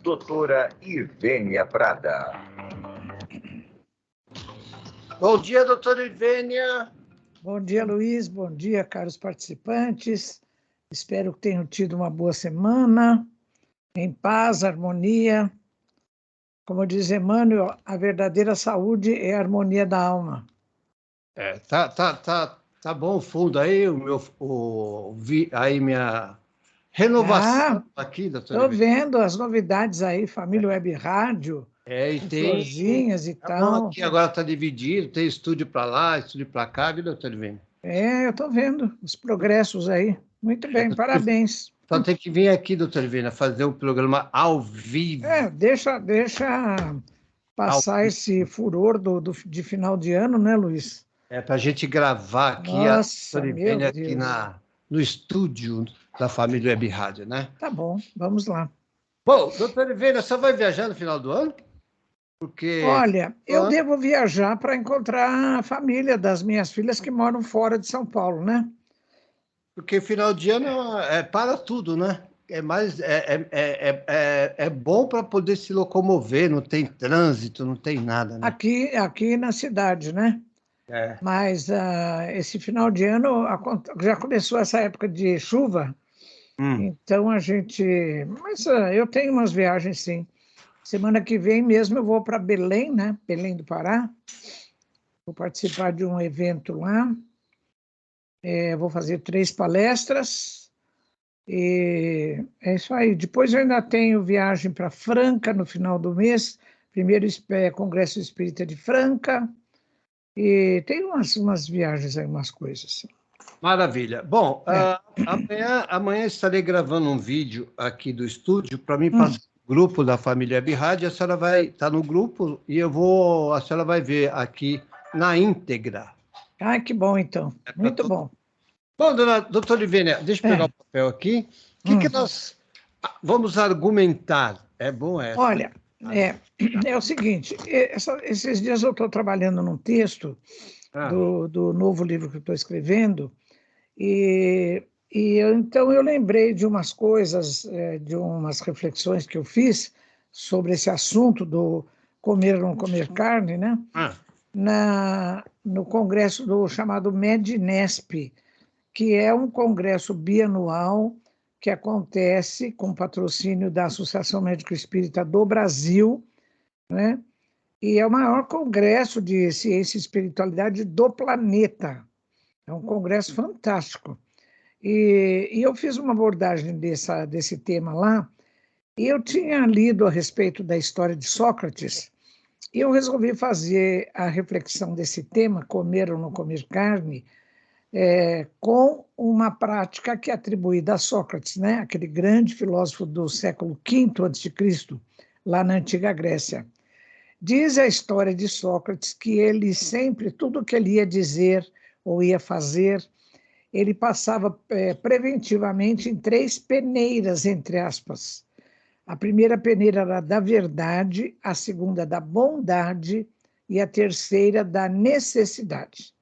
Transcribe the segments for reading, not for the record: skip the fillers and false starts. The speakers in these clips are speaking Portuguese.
doutora Ivênia Prada. Bom dia, doutora Ivênia. Bom dia, Luiz. Bom dia, caros participantes. Espero que tenham tido uma boa semana, em paz, harmonia. Como diz Emmanuel, a verdadeira saúde é a harmonia da alma. Tá bom o fundo aí, aí minha renovação aqui, doutora Estou Ivênia. vendo as novidades aí, Família Web Rádio, E com tem florzinhas e bom, tal. aqui agora está dividido, tem estúdio para lá, estúdio para cá, viu, doutora Ivênia? Eu estou vendo os progressos aí. Muito bem, parabéns. Só tem que vir aqui, doutora Ivênia, fazer um programa ao vivo. Deixa passar esse furor de final de ano, né, Luiz? Para a gente gravar aqui, Nossa, a doutora Ivênia meu aqui Deus. no estúdio da Família Web Rádio, né? Tá bom, vamos lá. Bom, doutora Ivênia, você vai viajar no final do ano? Porque... Olha, eu devo viajar para encontrar a família das minhas filhas que moram fora de São Paulo, né? Porque final de ano é para tudo, né? É bom para poder se locomover, não tem trânsito, não tem nada, né? Aqui na cidade, né? Mas esse final de ano já começou essa época de chuva, então a gente... Mas eu tenho umas viagens, sim. Semana que vem mesmo eu vou para Belém, né? Belém do Pará. Vou participar de um evento lá. Vou fazer 3 palestras. E é isso aí. Depois eu ainda tenho viagem para Franca no final do mês. Primeiro Congresso Espírita de Franca. E tem umas viagens aí, umas coisas. Maravilha. Bom, amanhã estarei gravando um vídeo aqui do estúdio para mim passar no grupo da Família Web Rádio. A senhora vai estar no grupo e a senhora vai ver aqui na íntegra. Ah, que bom, então. Muito bom. Bom, doutora Ivênia, deixa eu pegar o papel aqui. O que nós vamos argumentar? É bom essa. Olha, é o seguinte, esses dias eu estou trabalhando num texto do novo livro que eu estou escrevendo, então eu lembrei de umas coisas, de umas reflexões que eu fiz sobre esse assunto do comer ou não comer carne, né? No congresso chamado MEDNESP, que é um congresso bianual que acontece com patrocínio da Associação Médico Espírita do Brasil, né? E é o maior congresso de ciência e espiritualidade do planeta. É um congresso fantástico. E eu fiz uma abordagem desse tema lá, e eu tinha lido a respeito da história de Sócrates, e eu resolvi fazer a reflexão desse tema, comer ou não comer carne, com uma prática que é atribuída a Sócrates, né? Aquele grande filósofo do século V a.C., lá na Antiga Grécia. Diz a história de Sócrates que ele sempre, tudo que ele ia dizer ou ia fazer, ele passava preventivamente em 3 peneiras, entre aspas. A primeira peneira era da verdade, a segunda da bondade e a terceira da necessidade.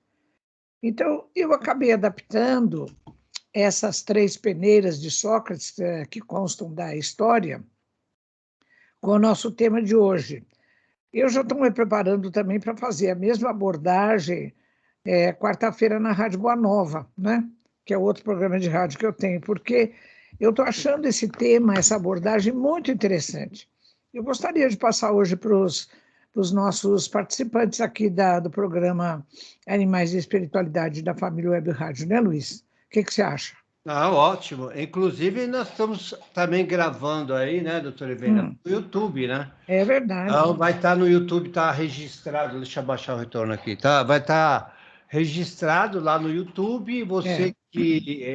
Então, eu acabei adaptando essas 3 peneiras de Sócrates, que constam da história, com o nosso tema de hoje. Eu já estou me preparando também para fazer a mesma abordagem quarta-feira na Rádio Boa Nova, né? Que é outro programa de rádio que eu tenho, porque eu estou achando esse tema, essa abordagem muito interessante. Eu gostaria de passar hoje para os nossos participantes aqui do programa Animais e Espiritualidade da Família Web Rádio, né, Luiz? O que você acha? Ótimo. Inclusive, nós estamos também gravando aí, né, doutora Ivênia, no YouTube, né? É verdade. Então, vai estar no YouTube, está registrado, deixa eu baixar o retorno aqui, tá? Vai estar registrado lá no YouTube,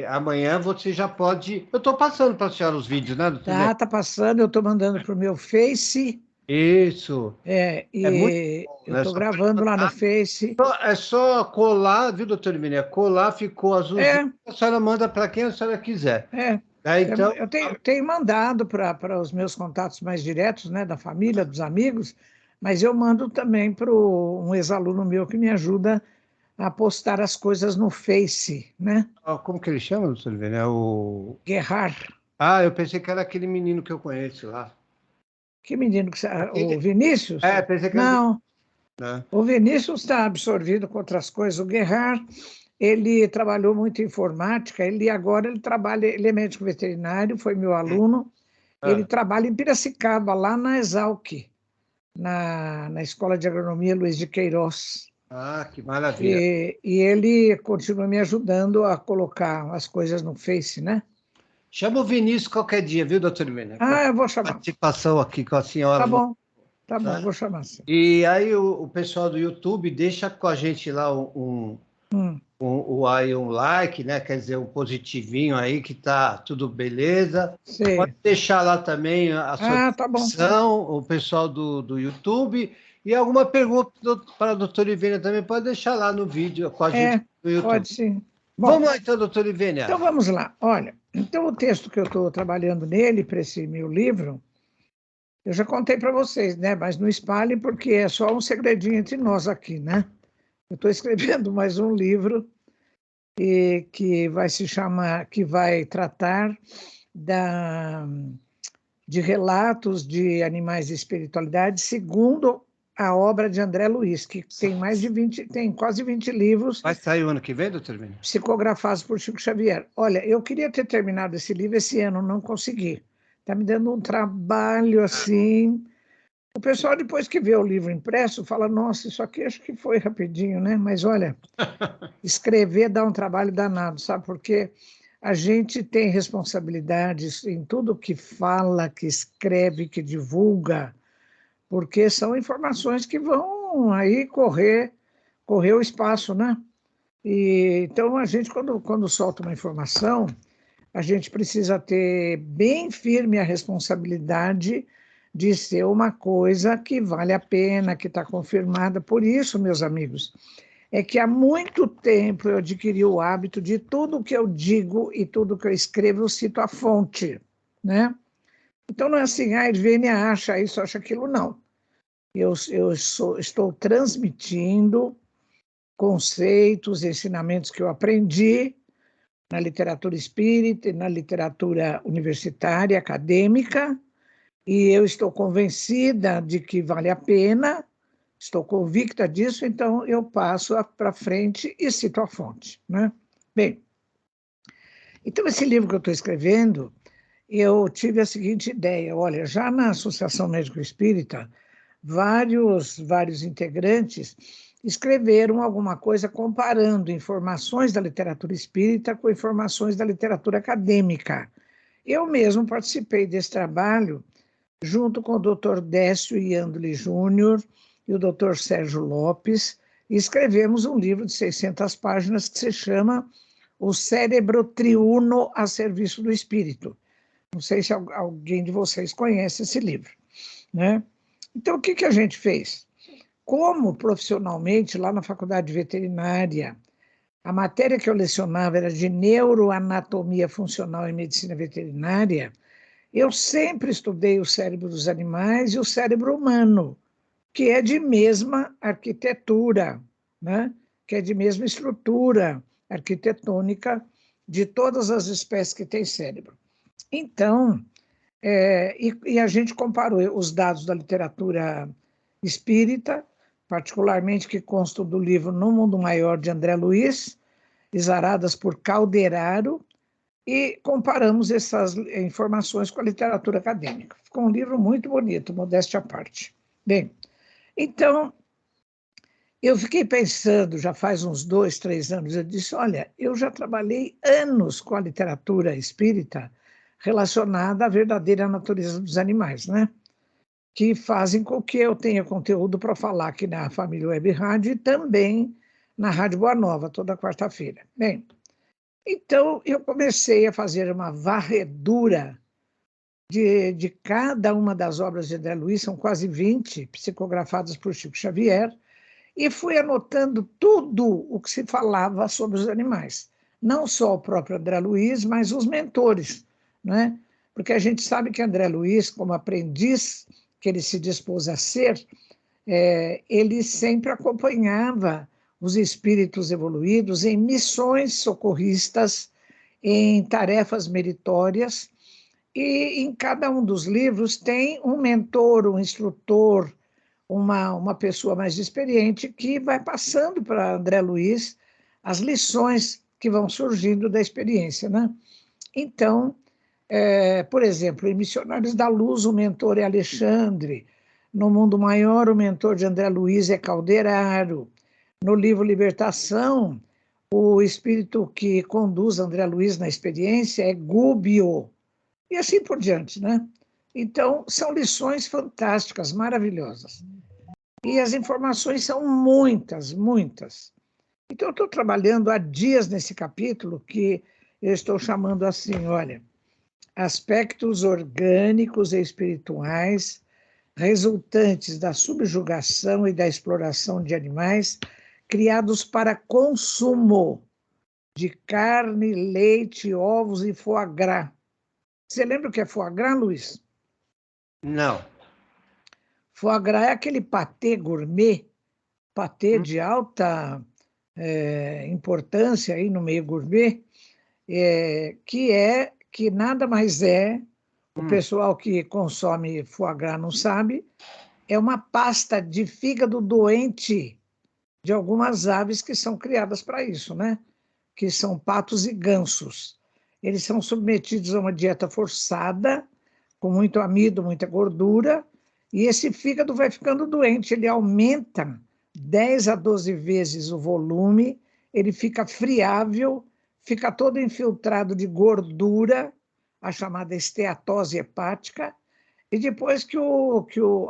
amanhã você já pode... Eu estou passando para a senhora os vídeos, né, doutora Ivênia? Tá passando, eu estou mandando para o meu Face... Isso. E bom, eu estou gravando lá no Face. É só colar, viu, doutora Ivênia? Colar, ficou azulzinho, a senhora manda para quem a senhora quiser. Então... Eu tenho mandado para os meus contatos mais diretos, né, da família, dos amigos, mas eu mando também para um ex-aluno meu que me ajuda a postar as coisas no Face, né? Como que ele chama, doutora Ivênia? Guerrar. Eu pensei que era aquele menino que eu conheço lá. Que menino que você... Aquele... O Vinícius? Pensei que Não, era... o Vinícius está absorvido com outras coisas. O Gerard, ele trabalhou muito em informática, agora ele trabalha, ele é médico veterinário, foi meu aluno, ele trabalha em Piracicaba, lá na Exalc, na Escola de Agronomia Luiz de Queiroz. Ah, que maravilha. E ele continua me ajudando a colocar as coisas no Face, né? Chama o Vinícius qualquer dia, viu, doutor Ivênia? Ah, eu vou chamar. Participação aqui com a senhora. Tá bom, vou chamar sim. E aí o pessoal do YouTube deixa com a gente lá aí um like, né? Quer dizer, um positivinho aí que tá tudo beleza. Sim. Pode deixar lá também a sua tá bom. o pessoal do YouTube. E alguma pergunta para a doutora Ivênia também pode deixar lá no vídeo com a gente no YouTube. Pode sim. Bom, vamos lá então, doutora Ivênia. Então vamos lá. Olha, então o texto que eu estou trabalhando nele para esse meu livro, eu já contei para vocês, né? Mas não espalhe porque é só um segredinho entre nós aqui, né? Eu estou escrevendo mais um livro que vai se chamar, que vai tratar de relatos de animais e espiritualidade segundo a obra de André Luiz, que tem quase 20 livros. Vai sair o ano que vem, doutor Ivênia? Psicografados por Chico Xavier. Olha, eu queria ter terminado esse livro esse ano, não consegui. Está me dando um trabalho assim. O pessoal, depois que vê o livro impresso, fala, nossa, isso aqui acho que foi rapidinho, né? Mas olha, escrever dá um trabalho danado, sabe? Porque a gente tem responsabilidades em tudo que fala, que escreve, que divulga, porque são informações que vão aí correr o espaço, né? Então, a gente, quando solta uma informação, a gente precisa ter bem firme a responsabilidade de ser uma coisa que vale a pena, que está confirmada. Por isso, meus amigos, é que há muito tempo eu adquiri o hábito de tudo que eu digo e tudo que eu escrevo, eu cito a fonte, né? Então, não é assim, Ivênia acha isso, acha aquilo, não. Eu estou transmitindo conceitos, ensinamentos que eu aprendi na literatura espírita e na literatura universitária, acadêmica, e eu estou convencida de que vale a pena, estou convicta disso, então eu passo para frente e cito a fonte, né? Bem, então esse livro que eu estou escrevendo, eu tive a seguinte ideia, olha, já na Associação Médico Espírita, vários integrantes escreveram alguma coisa comparando informações da literatura espírita com informações da literatura acadêmica. Eu mesmo participei desse trabalho junto com o Dr. Décio Iandoli Júnior e o Dr. Sérgio Lopes, e escrevemos um livro de 600 páginas que se chama O Cérebro Triuno a Serviço do Espírito. Não sei se alguém de vocês conhece esse livro, né? Então, o que a gente fez? Como profissionalmente, lá na faculdade veterinária, a matéria que eu lecionava era de neuroanatomia funcional e medicina veterinária, eu sempre estudei o cérebro dos animais e o cérebro humano, que é de mesma arquitetura, né? Que é de mesma estrutura arquitetônica de todas as espécies que têm cérebro. Então, a gente comparou os dados da literatura espírita, particularmente que constam do livro No Mundo Maior, de André Luiz, exaradas por Calderaro, e comparamos essas informações com a literatura acadêmica. Ficou um livro muito bonito, modéstia à parte. Bem, então, eu fiquei pensando, já faz uns 2, 3 anos, eu disse, olha, eu já trabalhei anos com a literatura espírita relacionada à verdadeira natureza dos animais, né? Que fazem com que eu tenha conteúdo para falar aqui na Família Web Rádio e também na Rádio Boa Nova, toda quarta-feira. Bem, então eu comecei a fazer uma varredura de cada uma das obras de André Luiz, são quase 20, psicografadas por Chico Xavier, e fui anotando tudo o que se falava sobre os animais. Não só o próprio André Luiz, mas os mentores, né? Porque a gente sabe que André Luiz, como aprendiz que ele se dispôs a ser, ele sempre acompanhava os espíritos evoluídos em missões socorristas, em tarefas meritórias, E em cada um dos livros tem um mentor, um instrutor, uma pessoa mais experiente que vai passando para André Luiz as lições que vão surgindo da experiência, né? Então, por exemplo, em Missionários da Luz, o mentor é Alexandre. No Mundo Maior, o mentor de André Luiz é Calderaro. No livro Libertação, o espírito que conduz André Luiz na experiência é Gúbio. E assim por diante, né? Então, são lições fantásticas, maravilhosas. E as informações são muitas, muitas. Então, eu estou trabalhando há dias nesse capítulo que eu estou chamando assim, olha, aspectos orgânicos e espirituais resultantes da subjugação e da exploração de animais criados para consumo de carne, leite, ovos e foie gras. Você lembra o que é foie gras, Luiz? Não. Foie gras é aquele patê gourmet, patê de alta importância aí no meio gourmet, que nada mais é, o pessoal que consome foie gras não sabe, é uma pasta de fígado doente de algumas aves que são criadas para isso, né? Que são patos e gansos. Eles são submetidos a uma dieta forçada, com muito amido, muita gordura, e esse fígado vai ficando doente, ele aumenta 10 a 12 vezes o volume, ele fica friável, fica todo infiltrado de gordura, a chamada esteatose hepática, e depois que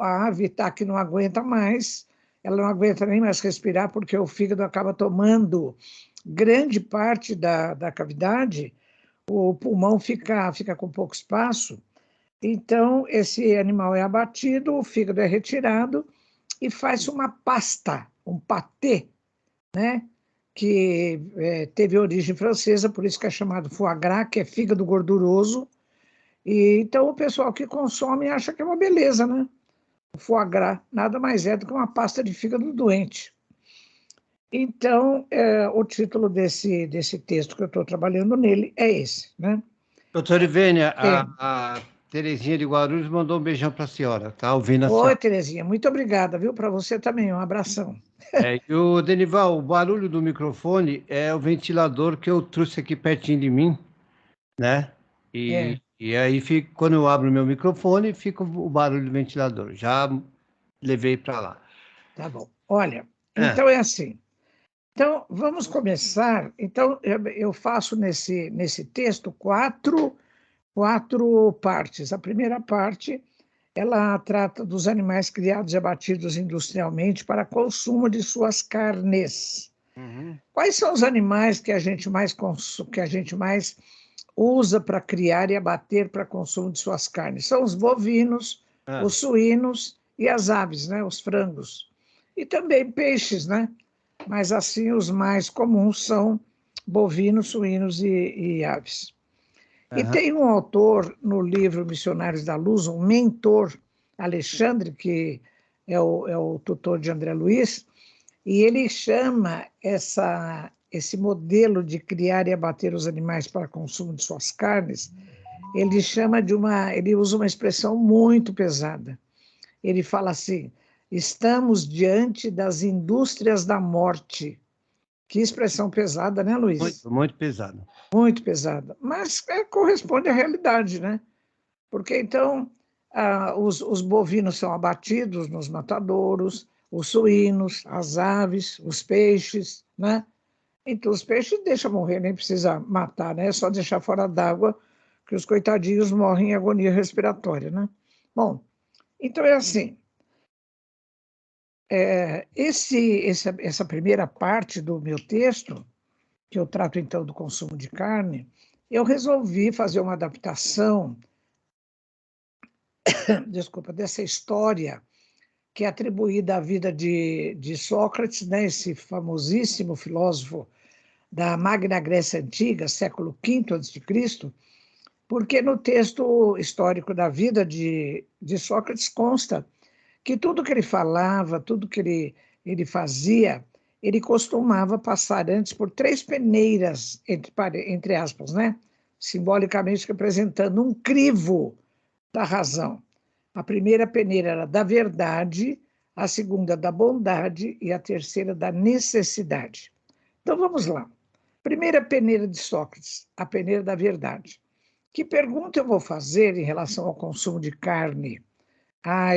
a ave está que não aguenta mais, ela não aguenta nem mais respirar, porque o fígado acaba tomando grande parte da cavidade, o pulmão fica com pouco espaço, então esse animal é abatido, o fígado é retirado e faz uma pasta, um patê, né? Que teve origem francesa, por isso que é chamado foie gras, que é fígado gorduroso. E então o pessoal que consome acha que é uma beleza, né? O foie gras nada mais é do que uma pasta de fígado doente. Então, o título desse texto que eu estou trabalhando nele é esse, né? Doutora Ivênia, a Terezinha de Guarulhos mandou um beijão para a senhora, tá ouvindo a Oi, senhora. Terezinha, muito obrigada, viu? Para você também, um abração. E o Denival, o barulho do microfone é o ventilador que eu trouxe aqui pertinho de mim, né? E aí, quando eu abro o meu microfone, fica o barulho do ventilador. Já levei para lá. Tá bom. Olha, então é assim. Então, vamos começar. Então, eu faço nesse texto quatro partes. A primeira parte, ela trata dos animais criados e abatidos industrialmente para consumo de suas carnes. Quais são os animais que a gente mais usa para criar e abater para consumo de suas carnes? São os bovinos, os suínos e as aves, né? Os frangos. E também peixes, né? Mas assim os mais comuns são bovinos, suínos e aves. E tem um autor no livro Missionários da Luz, um mentor, Alexandre, que é o tutor de André Luiz, e ele chama esse modelo de criar e abater os animais para consumo de suas carnes, ele usa uma expressão muito pesada. Ele fala assim: estamos diante das indústrias da morte. Que expressão pesada, né, Luiz? Muito, muito pesado. Muito pesada. Mas corresponde à realidade, né? Porque então os bovinos são abatidos nos matadouros, os suínos, as aves, os peixes, né? Então os peixes deixa morrer, nem precisa matar, né? É só deixar fora d'água que os coitadinhos morrem em agonia respiratória, né? Bom, então é assim. Essa primeira parte do meu texto, que eu trato então do consumo de carne, eu resolvi fazer uma adaptação, desculpa, dessa história que é atribuída à vida de Sócrates, né, esse famosíssimo filósofo da Magna Grécia Antiga, século V a.C., porque no texto histórico da vida de Sócrates consta que tudo que ele falava, tudo que ele fazia, ele costumava passar antes por 3 peneiras, entre aspas, né? simbolicamente representando um crivo da razão. A primeira peneira era da verdade, a segunda da bondade e a terceira da necessidade. Então vamos lá. Primeira peneira de Sócrates, a peneira da verdade. Que pergunta eu vou fazer em relação ao consumo de carne?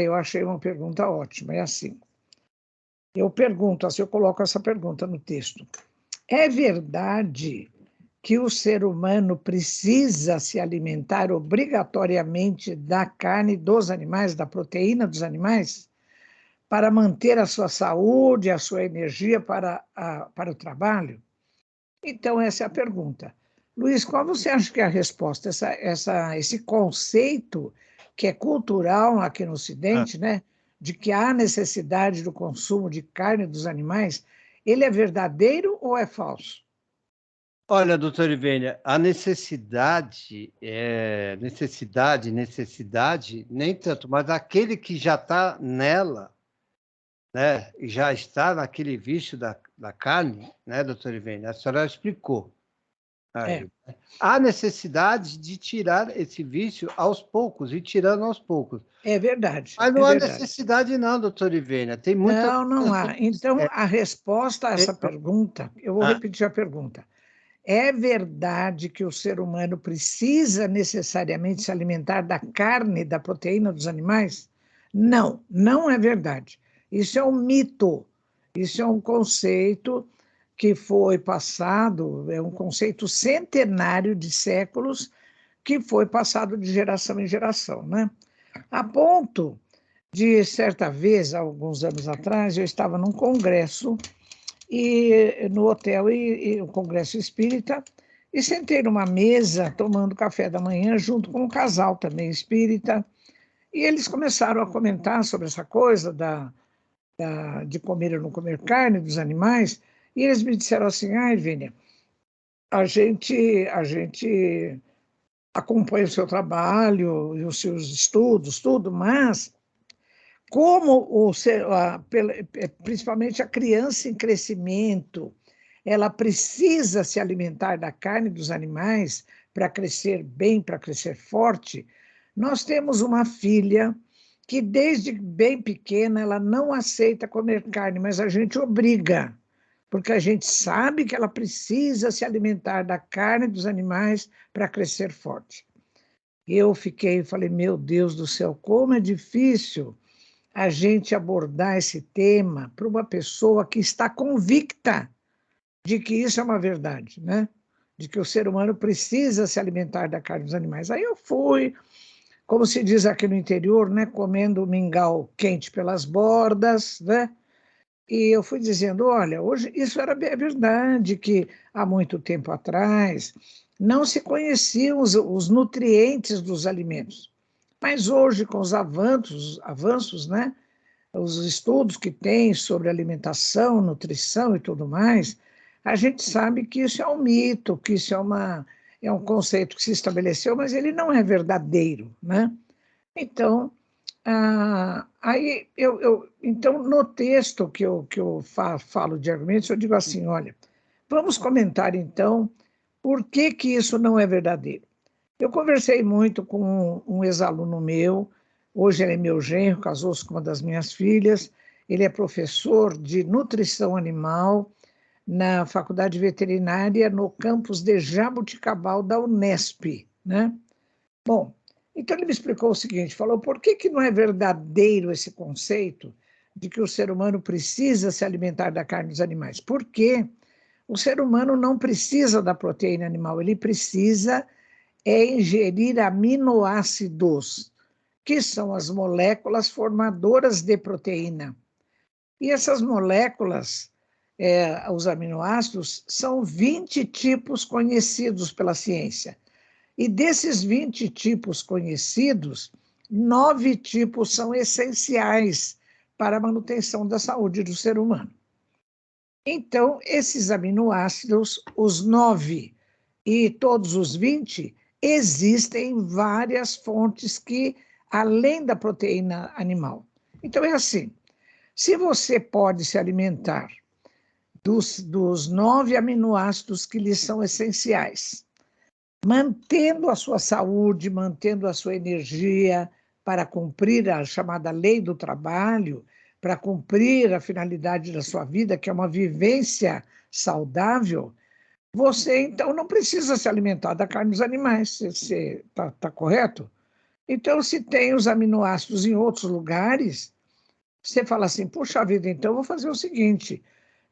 Eu achei uma pergunta ótima. É assim. Eu pergunto, assim, eu coloco essa pergunta no texto. É verdade que o ser humano precisa se alimentar obrigatoriamente da carne dos animais, da proteína dos animais, para manter a sua saúde, a sua energia para o trabalho? Então, essa é a pergunta. Luiz, qual você acha que é a resposta? Esse conceito que é cultural aqui no Ocidente, né, de que há necessidade do consumo de carne dos animais, ele é verdadeiro ou é falso? Olha, doutor Ivênia, a necessidade, nem tanto, mas aquele que já está nela, né, e já está naquele vício da carne, né, doutor Ivênia, a senhora explicou. É, Aí, né? Há necessidade de tirar esse vício aos poucos, e tirando aos poucos. é verdade, Mas é não há verdade. necessidade não, doutor Ivênia, tem muita Não, não há. Então, a resposta a essa pergunta, eu vou repetir a pergunta. É verdade que o ser humano precisa necessariamente se alimentar da carne, da proteína dos animais? Não, não é verdade. Isso é um mito. Isso é um conceito que foi passado, é um conceito centenário de séculos que foi passado de geração em geração, né? A ponto de, certa vez, alguns anos atrás, eu estava num congresso e no hotel e um congresso espírita e sentei numa mesa tomando café da manhã junto com um casal também espírita e eles começaram a comentar sobre essa coisa de comer ou não comer carne dos animais e eles me disseram assim, Vênia, a gente acompanha o seu trabalho e os seus estudos, tudo, mas como principalmente a criança em crescimento, ela precisa se alimentar da carne dos animais para crescer bem, para crescer forte. Nós temos uma filha que desde bem pequena ela não aceita comer carne, mas a gente obriga, porque a gente sabe que ela precisa se alimentar da carne dos animais para crescer forte. Eu falei, meu Deus do céu, como é difícil a gente abordar esse tema para uma pessoa que está convicta de que isso é uma verdade, né? De que o ser humano precisa se alimentar da carne dos animais. Aí eu fui, como se diz aqui no interior, né, comendo mingau quente pelas bordas, né? E eu fui dizendo, olha, hoje isso era verdade, que há muito tempo atrás não se conheciam os nutrientes dos alimentos. Mas hoje, com os avanços, né, os estudos que tem sobre alimentação, nutrição e tudo mais, a gente sabe que isso é um mito, que isso é um conceito que se estabeleceu, mas ele não é verdadeiro, né? Então, então no texto que eu falo de argumentos, eu digo assim, olha, vamos comentar então por que isso não é verdadeiro. Eu conversei muito com um ex-aluno meu, hoje ele é meu genro, casou-se com uma das minhas filhas, ele é professor de nutrição animal na Faculdade Veterinária no campus de Jaboticabal da Unesp, né? Bom, então ele me explicou o seguinte, falou, por que não é verdadeiro esse conceito de que o ser humano precisa se alimentar da carne dos animais? Porque o ser humano não precisa da proteína animal, ele precisa ingerir aminoácidos, que são as moléculas formadoras de proteína. E essas moléculas, os aminoácidos, são 20 tipos conhecidos pela ciência. E desses 20 tipos conhecidos, 9 tipos são essenciais para a manutenção da saúde do ser humano. Então, esses aminoácidos, os 9 e todos os 20, existem várias fontes que, além da proteína animal. Então, é assim, se você pode se alimentar dos 9 aminoácidos que lhes são essenciais, mantendo a sua saúde, mantendo a sua energia para cumprir a chamada lei do trabalho, para cumprir a finalidade da sua vida, que é uma vivência saudável, você então não precisa se alimentar da carne dos animais. Você está correto? Então, se tem os aminoácidos em outros lugares, você fala assim, puxa vida, então eu vou fazer o seguinte,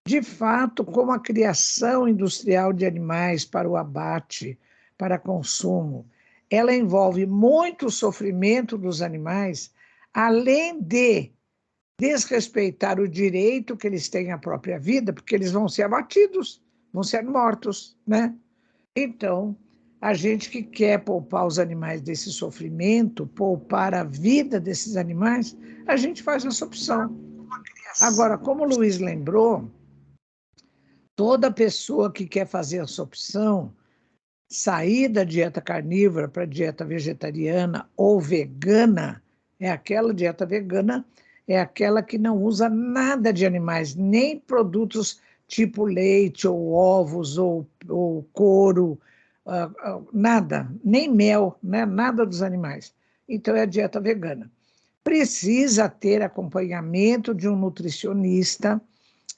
de fato, como a criação industrial de animais para o abate, para consumo, ela envolve muito sofrimento dos animais, além de desrespeitar o direito que eles têm à própria vida, porque eles vão ser abatidos, vão ser mortos, né? Então, a gente que quer poupar os animais desse sofrimento, poupar a vida desses animais, a gente faz essa opção. Agora, como o Luiz lembrou, toda pessoa que quer fazer essa opção, sair da dieta carnívora para a dieta vegetariana ou vegana, aquela dieta vegana é aquela que não usa nada de animais, nem produtos tipo leite ou ovos ou couro, nada, nem mel, né? Nada dos animais. Então é a dieta vegana. Precisa ter acompanhamento de um nutricionista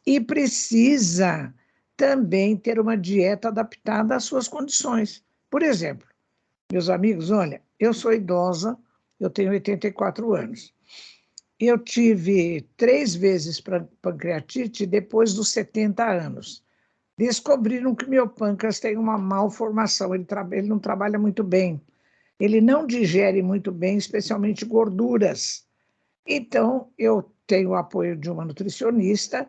e precisa também ter uma dieta adaptada às suas condições. Por exemplo, meus amigos, olha, eu sou idosa, eu tenho 84 anos. Eu tive 3 vezes pancreatite depois dos 70 anos. Descobriram que meu pâncreas tem uma malformação, ele não trabalha muito bem. Ele não digere muito bem, especialmente gorduras. Então, eu tenho o apoio de uma nutricionista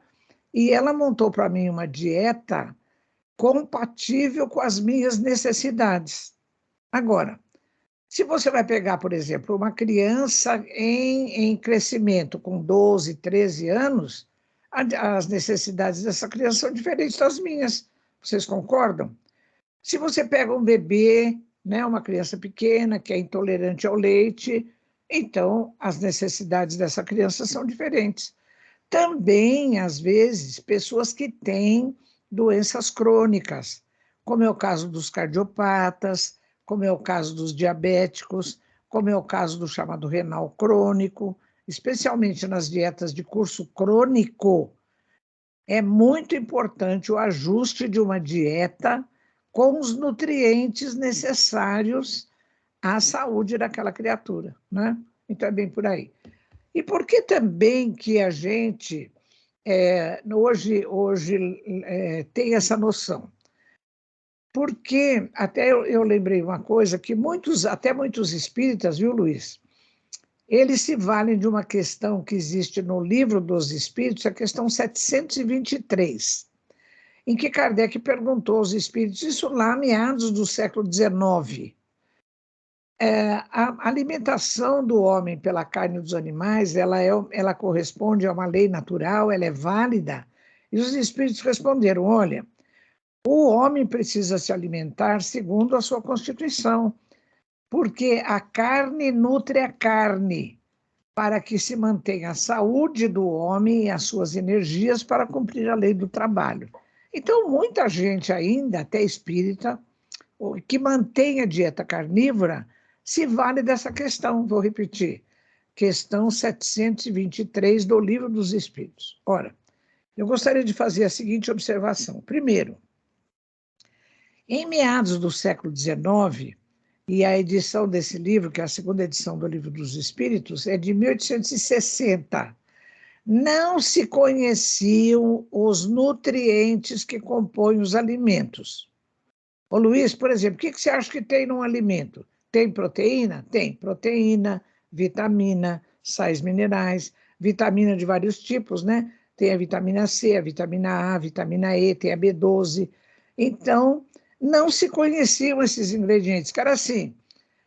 e ela montou para mim uma dieta compatível com as minhas necessidades. Agora, se você vai pegar, por exemplo, uma criança em crescimento com 12, 13 anos, as necessidades dessa criança são diferentes das minhas. Vocês concordam? Se você pega um bebê, né, uma criança pequena que é intolerante ao leite, então as necessidades dessa criança são diferentes. Também, às vezes, pessoas que têm doenças crônicas, como é o caso dos cardiopatas, como é o caso dos diabéticos, como é o caso do chamado renal crônico, especialmente nas dietas de curso crônico, é muito importante o ajuste de uma dieta com os nutrientes necessários à saúde daquela criatura, né? Então é bem por aí. E por que também que a gente hoje tem essa noção? Porque até eu lembrei uma coisa que até muitos espíritas, viu, Luiz? Eles se valem de uma questão que existe no Livro dos Espíritos, a questão 723, em que Kardec perguntou aos espíritos, isso lá meados do século XIX, a alimentação do homem pela carne dos animais, ela corresponde a uma lei natural, ela é válida? E os espíritos responderam, olha, o homem precisa se alimentar segundo a sua constituição, porque a carne nutre a carne, para que se mantenha a saúde do homem e as suas energias para cumprir a lei do trabalho. Então, muita gente ainda, até espírita, que mantém a dieta carnívora, se vale dessa questão. Vou repetir, questão 723 do Livro dos Espíritos. Ora, eu gostaria de fazer a seguinte observação. Primeiro, em meados do século XIX, e a edição desse livro, que é a segunda edição do Livro dos Espíritos, é de 1860. Não se conheciam os nutrientes que compõem os alimentos. Ô Luiz, por exemplo, o que você acha que tem num alimento? Tem proteína? Tem proteína, vitamina, sais minerais, vitamina de vários tipos, né? Tem a vitamina C, a vitamina A, a vitamina E, tem a B12. Então, não se conheciam esses ingredientes, que era assim,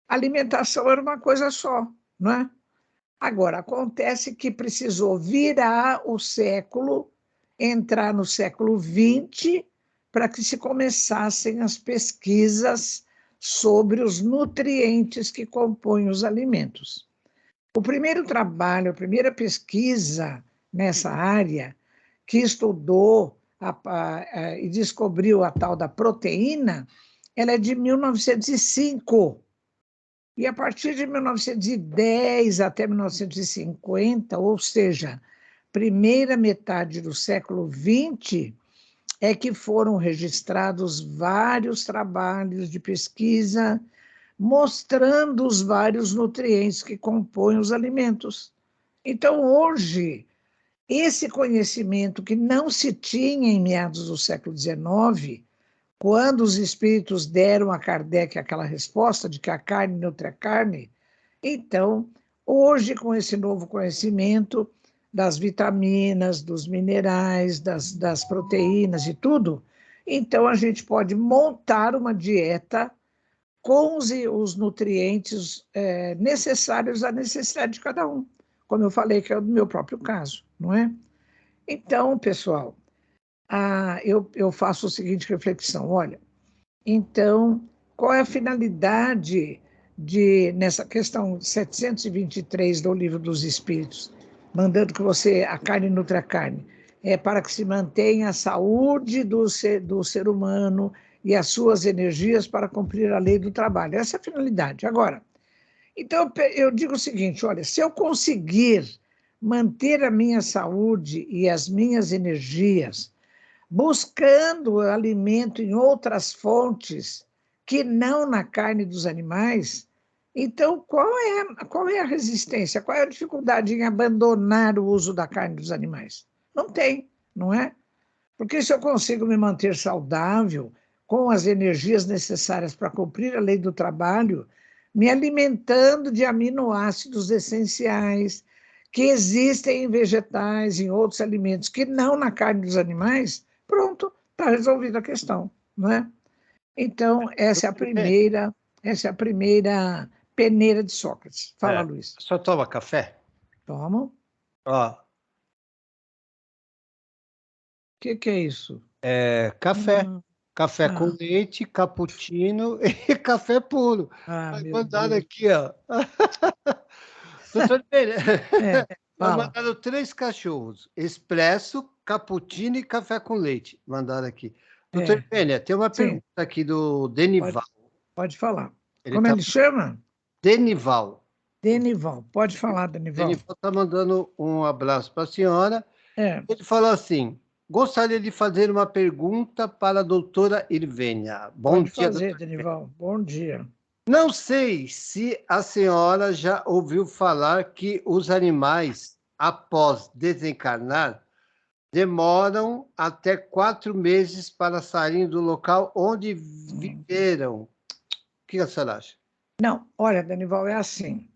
alimentação era uma coisa só, não é? Agora, acontece que precisou virar o século, entrar no século XX, para que se começassem as pesquisas sobre os nutrientes que compõem os alimentos. O primeiro trabalho, a primeira pesquisa nessa área, que estudou e descobriu a tal da proteína, ela é de 1905. E a partir de 1910 até 1950, ou seja, primeira metade do século XX, é que foram registrados vários trabalhos de pesquisa mostrando os vários nutrientes que compõem os alimentos. Então, hoje, esse conhecimento que não se tinha em meados do século XIX, quando os espíritos deram a Kardec aquela resposta de que a carne nutre a carne, então, hoje, com esse novo conhecimento das vitaminas, dos minerais, das proteínas e tudo, então a gente pode montar uma dieta com os nutrientes necessários à necessidade de cada um, como eu falei que é o do meu próprio caso, não é? Então, pessoal, eu faço a seguinte reflexão, olha, então, qual é a finalidade nessa questão 723 do Livro dos Espíritos, mandando que a carne nutra a carne, é para que se mantenha a saúde do ser humano e as suas energias para cumprir a lei do trabalho. Essa é a finalidade. Agora, então eu digo o seguinte, olha, se eu conseguir manter a minha saúde e as minhas energias, buscando alimento em outras fontes que não na carne dos animais, então qual é a resistência? Qual é a dificuldade em abandonar o uso da carne dos animais? Não tem, não é? Porque se eu consigo me manter saudável, com as energias necessárias para cumprir a lei do trabalho, me alimentando de aminoácidos essenciais que existem em vegetais, em outros alimentos, que não na carne dos animais, pronto, está resolvida a questão, não é? Então, essa é a primeira peneira de Sócrates. Fala, Luiz. Só toma café? Tomo. Ó, O que é isso? café. Café com leite, cappuccino e café puro. Vai Meu mandar Deus. aqui, ó. Doutor Pereira, Fala. mandaram 3 cachorros, expresso, cappuccino e café com leite. Mandaram aqui. Doutor Pereira, tem uma pergunta aqui do Denival. Pode falar. Como ele chama? Denival. Denival. Pode falar, Denival. Denival está mandando um abraço para a senhora. Ele falou assim, gostaria de fazer uma pergunta para a doutora Irvênia. Bom Pode dia, fazer, Denival. Bom dia. Não sei se a senhora já ouviu falar que os animais, após desencarnar, demoram até 4 meses para saírem do local onde viveram. O que a senhora acha? Não, olha, Denival, é assim.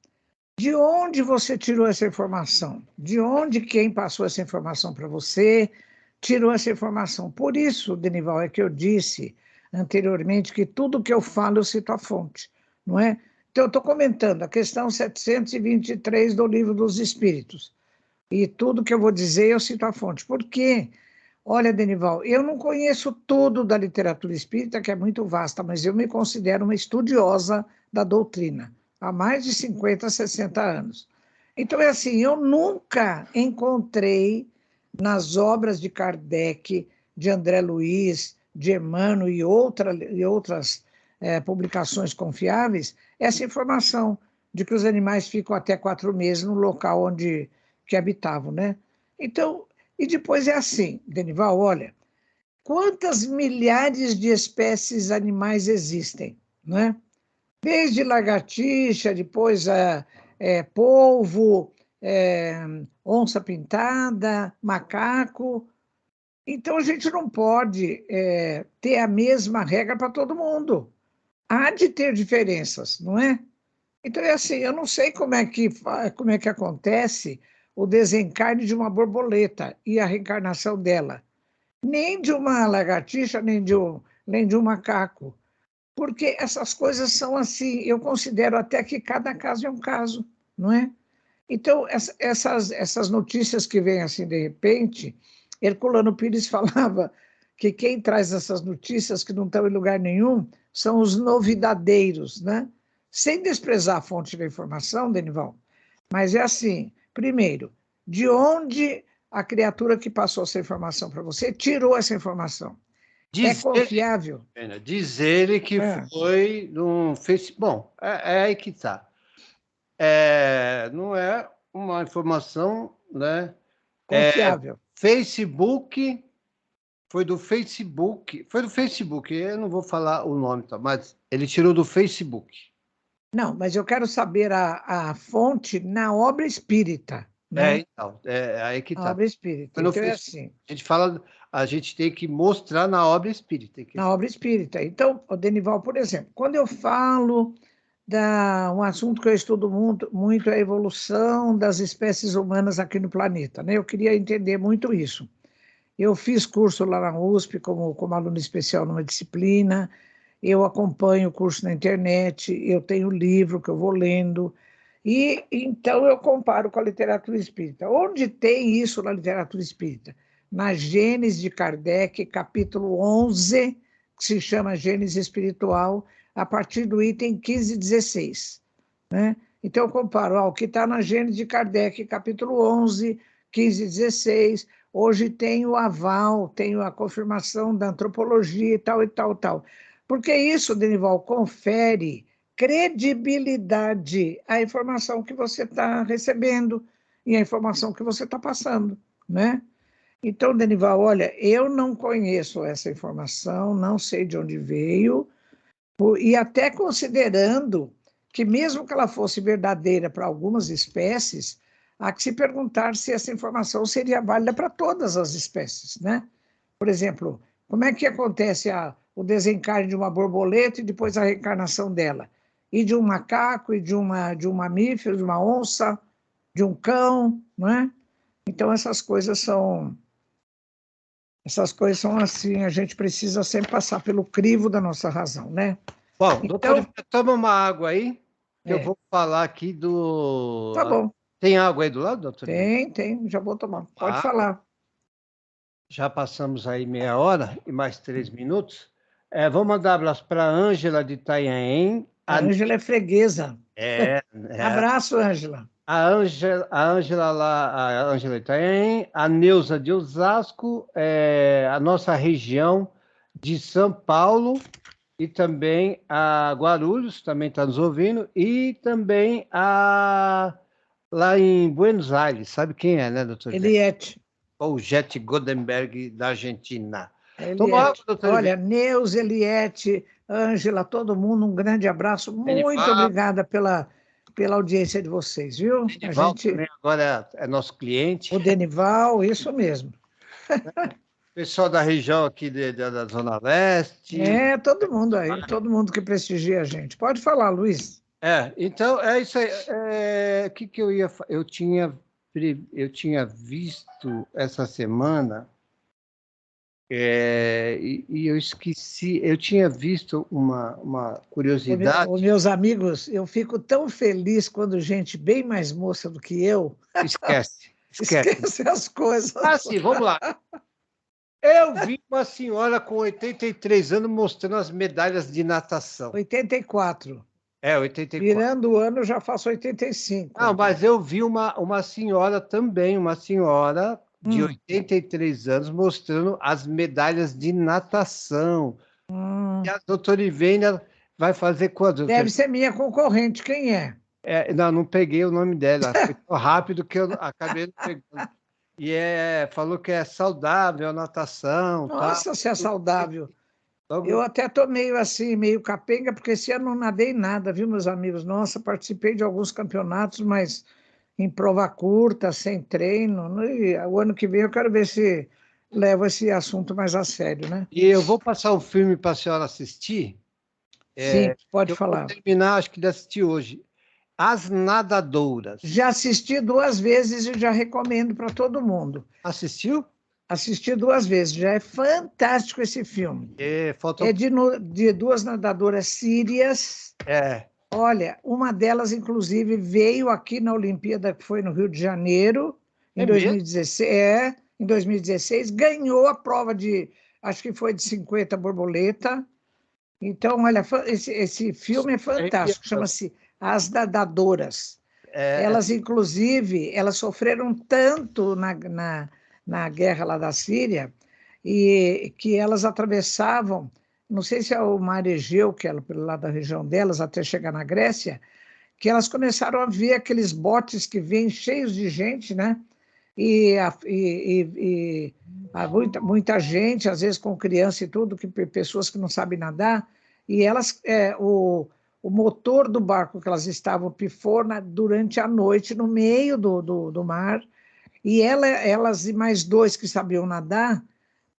De onde você tirou essa informação? De onde quem passou essa informação para você tirou essa informação? Por isso, Denival, é que eu disse anteriormente que tudo que eu falo eu cito a fonte, não é? Então, eu estou comentando a questão 723 do Livro dos Espíritos. E tudo que eu vou dizer eu cito a fonte. Por quê? Olha, Denival, eu não conheço tudo da literatura espírita, que é muito vasta, mas eu me considero uma estudiosa da doutrina, há mais de 50, 60 anos. Então, é assim, eu nunca encontrei nas obras de Kardec, de André Luiz, de Emmanuel e outras publicações confiáveis, essa informação de que os animais ficam até 4 meses no local onde que habitavam, né? Então, e depois é assim, Denival, olha, quantas milhares de espécies animais existem, né? Desde lagartixa, depois polvo, onça-pintada, macaco. Então, a gente não pode ter a mesma regra para todo mundo. Há de ter diferenças, não é? Então, é assim, eu não sei como é que acontece o desencarne de uma borboleta e a reencarnação dela, nem de uma lagartixa, nem de um macaco, porque essas coisas são assim, eu considero até que cada caso é um caso, não é? Então, essas notícias que vêm assim de repente, Herculano Pires falava que quem traz essas notícias que não estão em lugar nenhum são os novidadeiros, né? Sem desprezar a fonte da informação, Denival, mas é assim, primeiro, de onde a criatura que passou essa informação para você tirou essa informação? Diz confiável? Diz ele que foi no Facebook. Bom, é aí que está. Não é uma informação, né? Confiável. Facebook, foi do Facebook, eu não vou falar o nome, tá? Mas ele tirou do Facebook. Não, mas eu quero saber a fonte na obra espírita, né? Então, aí que Na está. obra espírita. Então é assim. A gente tem que mostrar na obra espírita. Na obra espírita. Então, o Denival, por exemplo, quando eu falo um assunto que eu estudo muito é a evolução das espécies humanas aqui no planeta, né? Eu queria entender muito isso. Eu fiz curso lá na USP como aluno especial numa disciplina, eu acompanho o curso na internet, eu tenho livro que eu vou lendo, e então eu comparo com a literatura espírita. Onde tem isso na literatura espírita? Na Gênese de Kardec, capítulo 11, que se chama Gênese Espiritual, a partir do item 15 e 16. Né? Então eu comparo o que está na Gênese de Kardec, capítulo 11, 15 e 16. Hoje tem o aval, tem a confirmação da antropologia e tal, e tal, tal. Porque isso, Denival, confere credibilidade à informação que você está recebendo e à informação que você está passando, né? Então, Denival, olha, eu não conheço essa informação, não sei de onde veio, e até considerando que mesmo que ela fosse verdadeira para algumas espécies, há que se perguntar se essa informação seria válida para todas as espécies, né? Por exemplo, como é que acontece o desencarne de uma borboleta e depois a reencarnação dela? E de um macaco, e de um mamífero, de uma onça, de um cão, não é? Então, essas coisas são assim, a gente precisa sempre passar pelo crivo da nossa razão, né? Bom, então, doutor, toma uma água aí, que eu vou falar aqui do... Tá bom. Tem água aí do lado, doutor? Tem, já vou tomar. Pode falar. Já passamos aí meia hora e mais 3 minutos. Vou mandar um abraço para a Ângela de Itanhaém. A Ângela é freguesa. Abraço, Ângela. A Ângela lá, a Ângela de Itanhaém, a Neuza de Osasco, a nossa região de São Paulo e também a Guarulhos, também está nos ouvindo, e também lá em Buenos Aires, sabe quem é, né, doutor? Eliette. O Jet Goldenberg, da Argentina. Eliette. Olha, Neus, Eliette, Ângela, todo mundo, um grande abraço. Muito obrigada pela audiência de vocês, viu? Denival também agora é nosso cliente. O Denival, isso mesmo. Pessoal da região aqui da Zona Leste. Todo mundo aí, todo mundo que prestigia a gente. Pode falar, Luiz. Então, é isso aí. O que eu ia falar? Eu tinha visto essa semana, e eu esqueci, eu tinha visto uma curiosidade. Os meus amigos, eu fico tão feliz quando gente bem mais moça do que eu... Esquece as coisas. Sim, vamos lá. Eu vi uma senhora com 83 anos mostrando as medalhas de natação. 84. 84. Virando o ano, eu já faço 85. Mas eu vi uma senhora também, uma senhora de 83 anos, mostrando as medalhas de natação. E a doutora Ivênia vai fazer quanto? Deve ser minha concorrente, quem é? Não peguei o nome dela, foi tão rápido que eu acabei não pegando. E falou que é saudável a natação. Nossa, se é saudável. Eu até estou meio assim, meio capenga, porque esse ano não nadei nada, viu, meus amigos? Nossa, participei de alguns campeonatos, mas em prova curta, sem treino. E o ano que vem eu quero ver se levo esse assunto mais a sério, né? E eu vou passar o filme para a senhora assistir. Sim, pode falar. Vou terminar, acho que de assistir hoje. As Nadadoras. Já assisti 2 vezes e já recomendo para todo mundo. Assistiu? Assisti 2 vezes, já é fantástico esse filme. É de 2 nadadoras sírias. Olha, uma delas, inclusive, veio aqui na Olimpíada, que foi no Rio de Janeiro, em 2016. Em 2016, ganhou a prova acho que foi de 50 borboleta. Então, olha, esse filme é fantástico, chama-se As Nadadoras. Elas, inclusive, elas sofreram tanto na guerra lá da Síria, e que elas atravessavam, não sei se é o mar Egeu, que é pelo lado da região delas, até chegar na Grécia, que elas começaram a ver aqueles botes que vêm cheios de gente, né? E muita gente, às vezes com criança e tudo, pessoas que não sabem nadar, e elas, o motor do barco que elas estavam pifou durante a noite no meio do mar, e elas e mais dois que sabiam nadar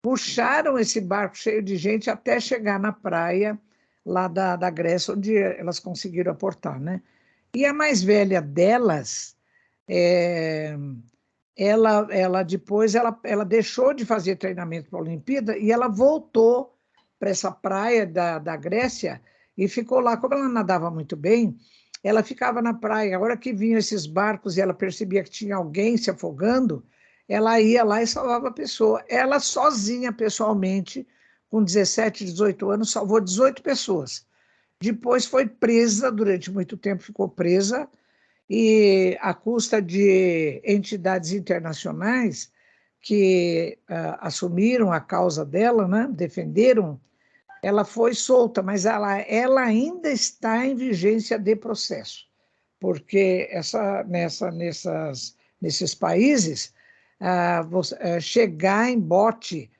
puxaram esse barco cheio de gente até chegar na praia lá da Grécia, onde elas conseguiram aportar, né? E a mais velha delas, ela depois ela deixou de fazer treinamento para a Olimpíada e ela voltou para essa praia da Grécia e ficou lá. Como ela nadava muito bem, ela ficava na praia. A hora que vinham esses barcos e ela percebia que tinha alguém se afogando, ela ia lá e salvava a pessoa. Ela sozinha, pessoalmente, com 17, 18 anos, salvou 18 pessoas. Depois foi presa, durante muito tempo ficou presa, e à custa de entidades internacionais que assumiram a causa dela, né, defenderam, ela foi solta, mas ela ainda está em vigência de processo, porque nesses países, chegar em bote,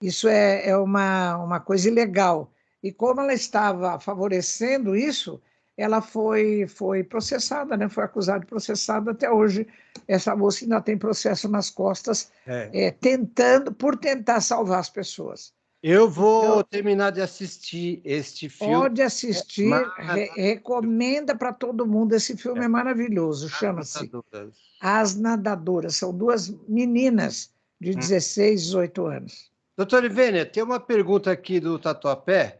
isso é uma coisa ilegal. E como ela estava favorecendo isso, ela foi processada, né? Foi acusada de processada. Até hoje, essa moça ainda tem processo nas costas, por tentar salvar as pessoas. Eu vou terminar de assistir este filme. Pode assistir, recomenda para todo mundo. Esse filme é maravilhoso, chama-se As Nadadoras. São duas meninas de 16, 18 anos. Doutora Ivênia, tem uma pergunta aqui do Tatuapé.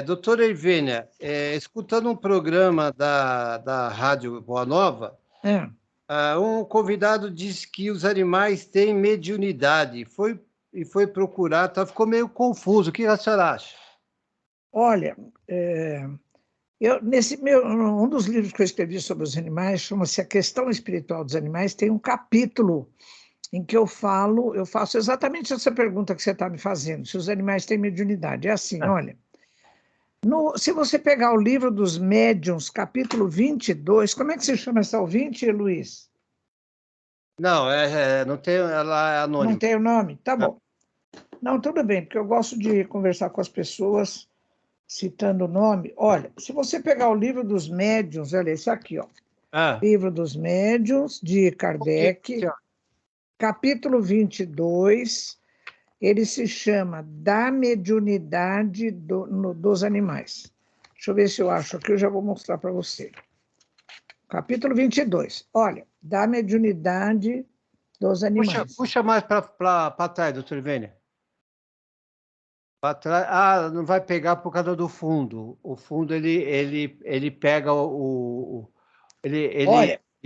Doutora Ivênia, escutando um programa da Rádio Boa Nova, um convidado disse que os animais têm mediunidade. Foi procurar, ficou meio confuso. O que a senhora acha? Olha, um dos livros que eu escrevi sobre os animais chama-se A Questão Espiritual dos Animais, tem um capítulo em que eu faço exatamente essa pergunta que você está me fazendo, se os animais têm mediunidade. É assim, olha, se você pegar o livro dos médiuns, capítulo 22, como é que se chama essa ouvinte, Luiz? Não, não tem, ela é anônima. Não tem o nome? Tá bom. Não, tudo bem, porque eu gosto de conversar com as pessoas citando o nome. Olha, se você pegar o livro dos médiuns, olha esse aqui, ó. Livro dos médiuns, de Kardec, capítulo 22, ele se chama Da Mediunidade dos Animais. Deixa eu ver se eu acho aqui, eu já vou mostrar para você. Capítulo 22, olha, Da Mediunidade dos Animais. Puxa mais para trás, doutora Ivênia. Para trás. Não vai pegar por causa do fundo. O fundo, ele pega Olha,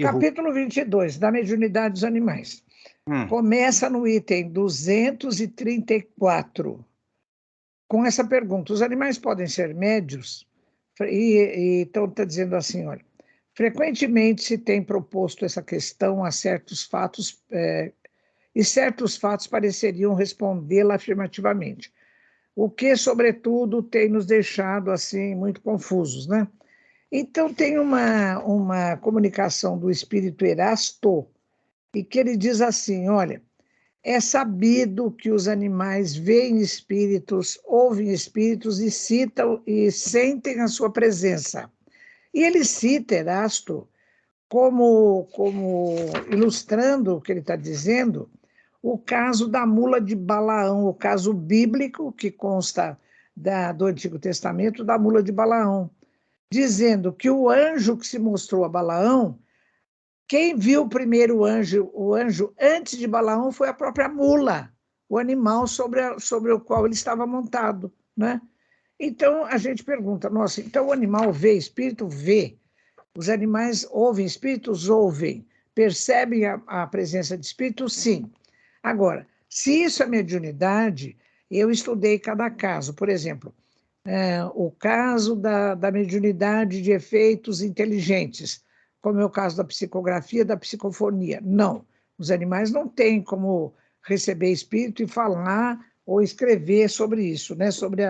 capítulo 22, Da Mediunidade dos Animais. Começa no item 234, com essa pergunta: os animais podem ser médios? Então está dizendo assim, olha, frequentemente se tem proposto essa questão a certos fatos, e certos fatos pareceriam respondê-la afirmativamente, o que, sobretudo, tem nos deixado assim muito confusos, né? Então tem uma comunicação do espírito Erasto, e que ele diz assim, olha, é sabido que os animais veem espíritos, ouvem espíritos e citam e sentem a sua presença. E ele cita Erasto como ilustrando o que ele está dizendo, o caso da mula de Balaão, o caso bíblico que consta do Antigo Testamento, da mula de Balaão, dizendo que o anjo que se mostrou a Balaão, quem viu primeiro o anjo antes de Balaão foi a própria mula, o animal sobre o qual ele estava montado, né? Então a gente pergunta, nossa, então o animal vê espírito? Vê. Os animais ouvem espíritos? Ouvem. Percebem a presença de espíritos? Sim. Agora, se isso é mediunidade, eu estudei cada caso. Por exemplo, o caso da mediunidade de efeitos inteligentes, como é o caso da psicografia, da psicofonia. Não, os animais não têm como receber espírito e falar ou escrever sobre isso, né? Sobre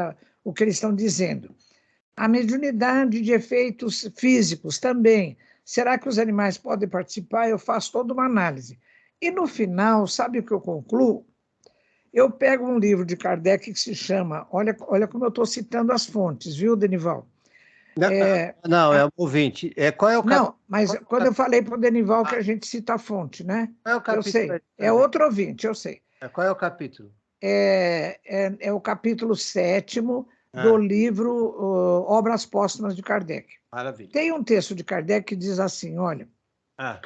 o que eles estão dizendo. A mediunidade de efeitos físicos também. Será que os animais podem participar? Eu faço toda uma análise. E no final, sabe o que eu concluo? Eu pego um livro de Kardec que se chama, olha como eu estou citando as fontes, viu, Denival? Não, é o ouvinte. Qual é o Não, mas qual é o quando eu falei para o Denival que a gente cita a fonte, né? qual é o Eu capítulo sei, aí, é outro ouvinte, eu sei. Qual é o capítulo? É o capítulo 7º do livro Obras Póstumas de Kardec. Maravilha. Tem um texto de Kardec que diz assim, olha, Ah,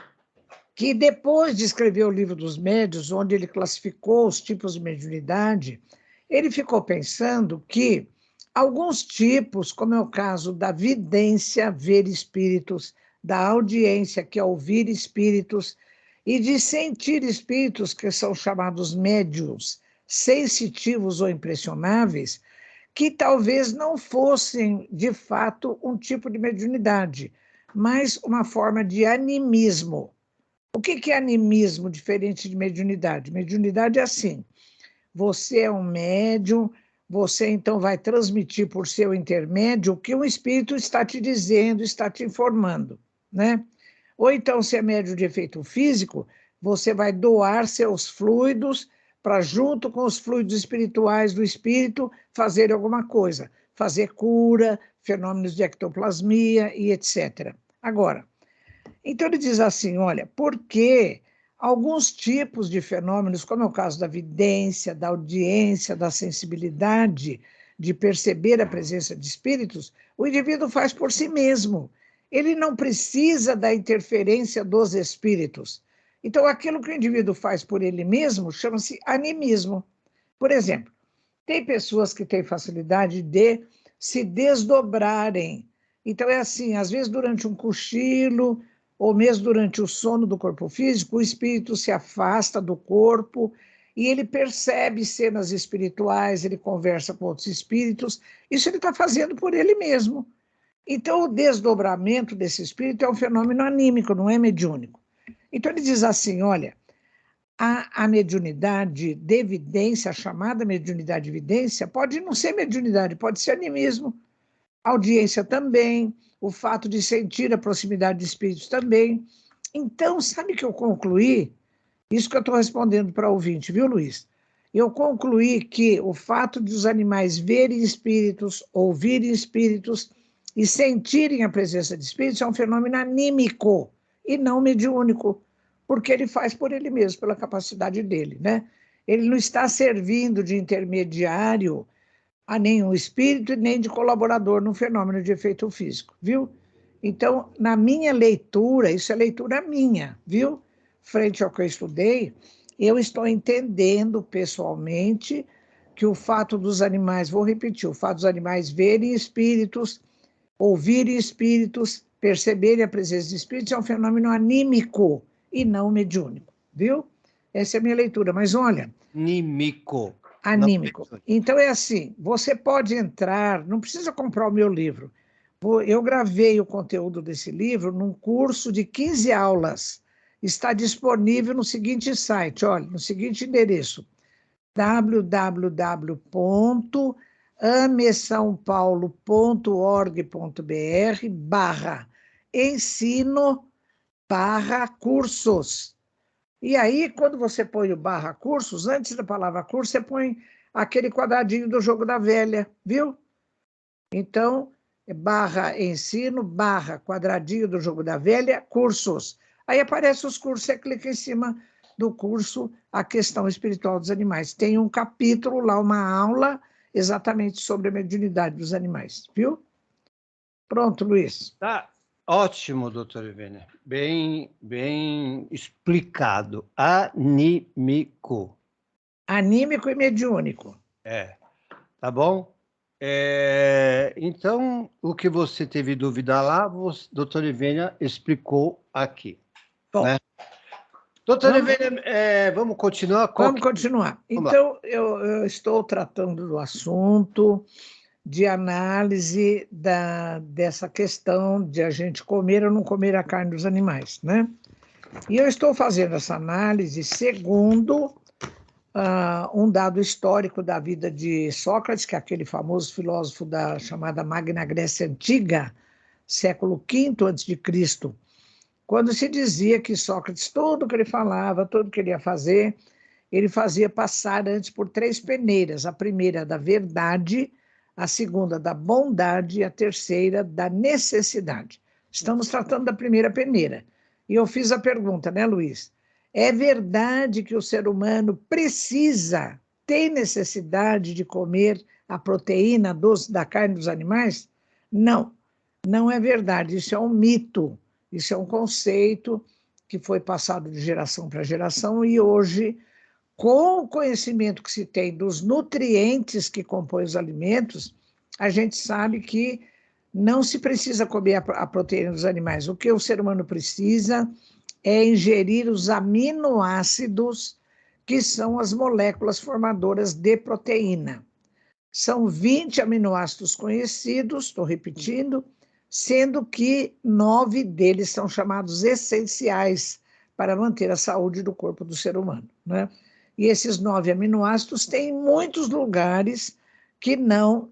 que depois de escrever o livro dos médiuns, onde ele classificou os tipos de mediunidade, ele ficou pensando que alguns tipos, como é o caso da vidência, ver espíritos, da audiência, que é ouvir espíritos, e de sentir espíritos, que são chamados médiuns, sensitivos ou impressionáveis, que talvez não fossem, de fato, um tipo de mediunidade, mas uma forma de animismo. O que é animismo diferente de mediunidade? Mediunidade é assim: você é um médium, você então vai transmitir por seu intermédio o que um espírito está te dizendo, está te informando, né? Ou então, se é médium de efeito físico, você vai doar seus fluidos para, junto com os fluidos espirituais do espírito, fazer alguma coisa, fazer cura, fenômenos de ectoplasmia e etc. Agora, então ele diz assim, olha, porque alguns tipos de fenômenos, como é o caso da vidência, da audiência, da sensibilidade, de perceber a presença de espíritos, o indivíduo faz por si mesmo. Ele não precisa da interferência dos espíritos. Então, aquilo que o indivíduo faz por ele mesmo chama-se animismo. Por exemplo, tem pessoas que têm facilidade de se desdobrarem. Então, é assim, às vezes durante um cochilo, ou mesmo durante o sono do corpo físico, o espírito se afasta do corpo e ele percebe cenas espirituais, ele conversa com outros espíritos, isso ele está fazendo por ele mesmo. Então, o desdobramento desse espírito é um fenômeno anímico, não é mediúnico. Então, ele diz assim, olha, a mediunidade de evidência, a chamada mediunidade de evidência, pode não ser mediunidade, pode ser animismo, audiência também, o fato de sentir a proximidade de espíritos também. Então, sabe que eu concluí? Isso que eu estou respondendo para o ouvinte, viu, Luiz? Eu concluí que o fato de os animais verem espíritos, ouvirem espíritos e sentirem a presença de espíritos é um fenômeno anímico e não mediúnico, porque ele faz por ele mesmo, pela capacidade dele, né? Ele não está servindo de intermediário a nenhum espírito e nem de colaborador no fenômeno de efeito físico, viu? Então, na minha leitura, isso é leitura minha, viu? Frente ao que eu estudei, eu estou entendendo pessoalmente que o fato dos animais, vou repetir, o fato dos animais verem espíritos, ouvirem espíritos, perceberem a presença de espíritos é um fenômeno anímico e não mediúnico, viu? Essa é a minha leitura, mas olha... Anímico. Anímico. Então é assim, você pode entrar, não precisa comprar o meu livro. Eu gravei o conteúdo desse livro num curso de 15 aulas. Está disponível no seguinte site, olha, no seguinte endereço, www.amesaopaulo.org.br/ensino/cursos. E aí, quando você põe o /cursos, antes da palavra curso, você põe aquele quadradinho do jogo da velha, viu? Então, /ensino, /quadradinho do jogo da velha, cursos. Aí aparece os cursos, você clica em cima do curso A Questão Espiritual dos Animais. Tem um capítulo lá, uma aula, exatamente sobre a mediunidade dos animais, viu? Pronto, Luiz. Tá ótimo, doutor Ivênia. Bem explicado. Anímico. Anímico e mediúnico. Tá bom? Então, o que você teve dúvida lá, doutor Ivênia explicou aqui. Bom, né? Doutor Ivênia, vamos continuar? Vamos continuar. Então, eu estou tratando do assunto de análise dessa questão de a gente comer ou não comer a carne dos animais, né? E eu estou fazendo essa análise segundo um dado histórico da vida de Sócrates, que é aquele famoso filósofo da chamada Magna Grécia Antiga, século V a.C., quando se dizia que Sócrates, tudo que ele falava, tudo que ele ia fazer, ele fazia passar antes por 3 peneiras. A primeira da verdade, a segunda da bondade e a terceira da necessidade. Estamos tratando da primeira peneira. E eu fiz a pergunta, né, Luiz? É verdade que o ser humano precisa, tem necessidade de comer a proteína da carne dos animais? Não, não é verdade. Isso é um mito, isso é um conceito que foi passado de geração para geração e hoje, com o conhecimento que se tem dos nutrientes que compõem os alimentos, a gente sabe que não se precisa comer a proteína dos animais. O que o ser humano precisa é ingerir os aminoácidos, que são as moléculas formadoras de proteína. São 20 aminoácidos conhecidos, estou repetindo, sendo que 9 deles são chamados essenciais para manter a saúde do corpo do ser humano, né? E esses 9 aminoácidos têm em muitos lugares que não,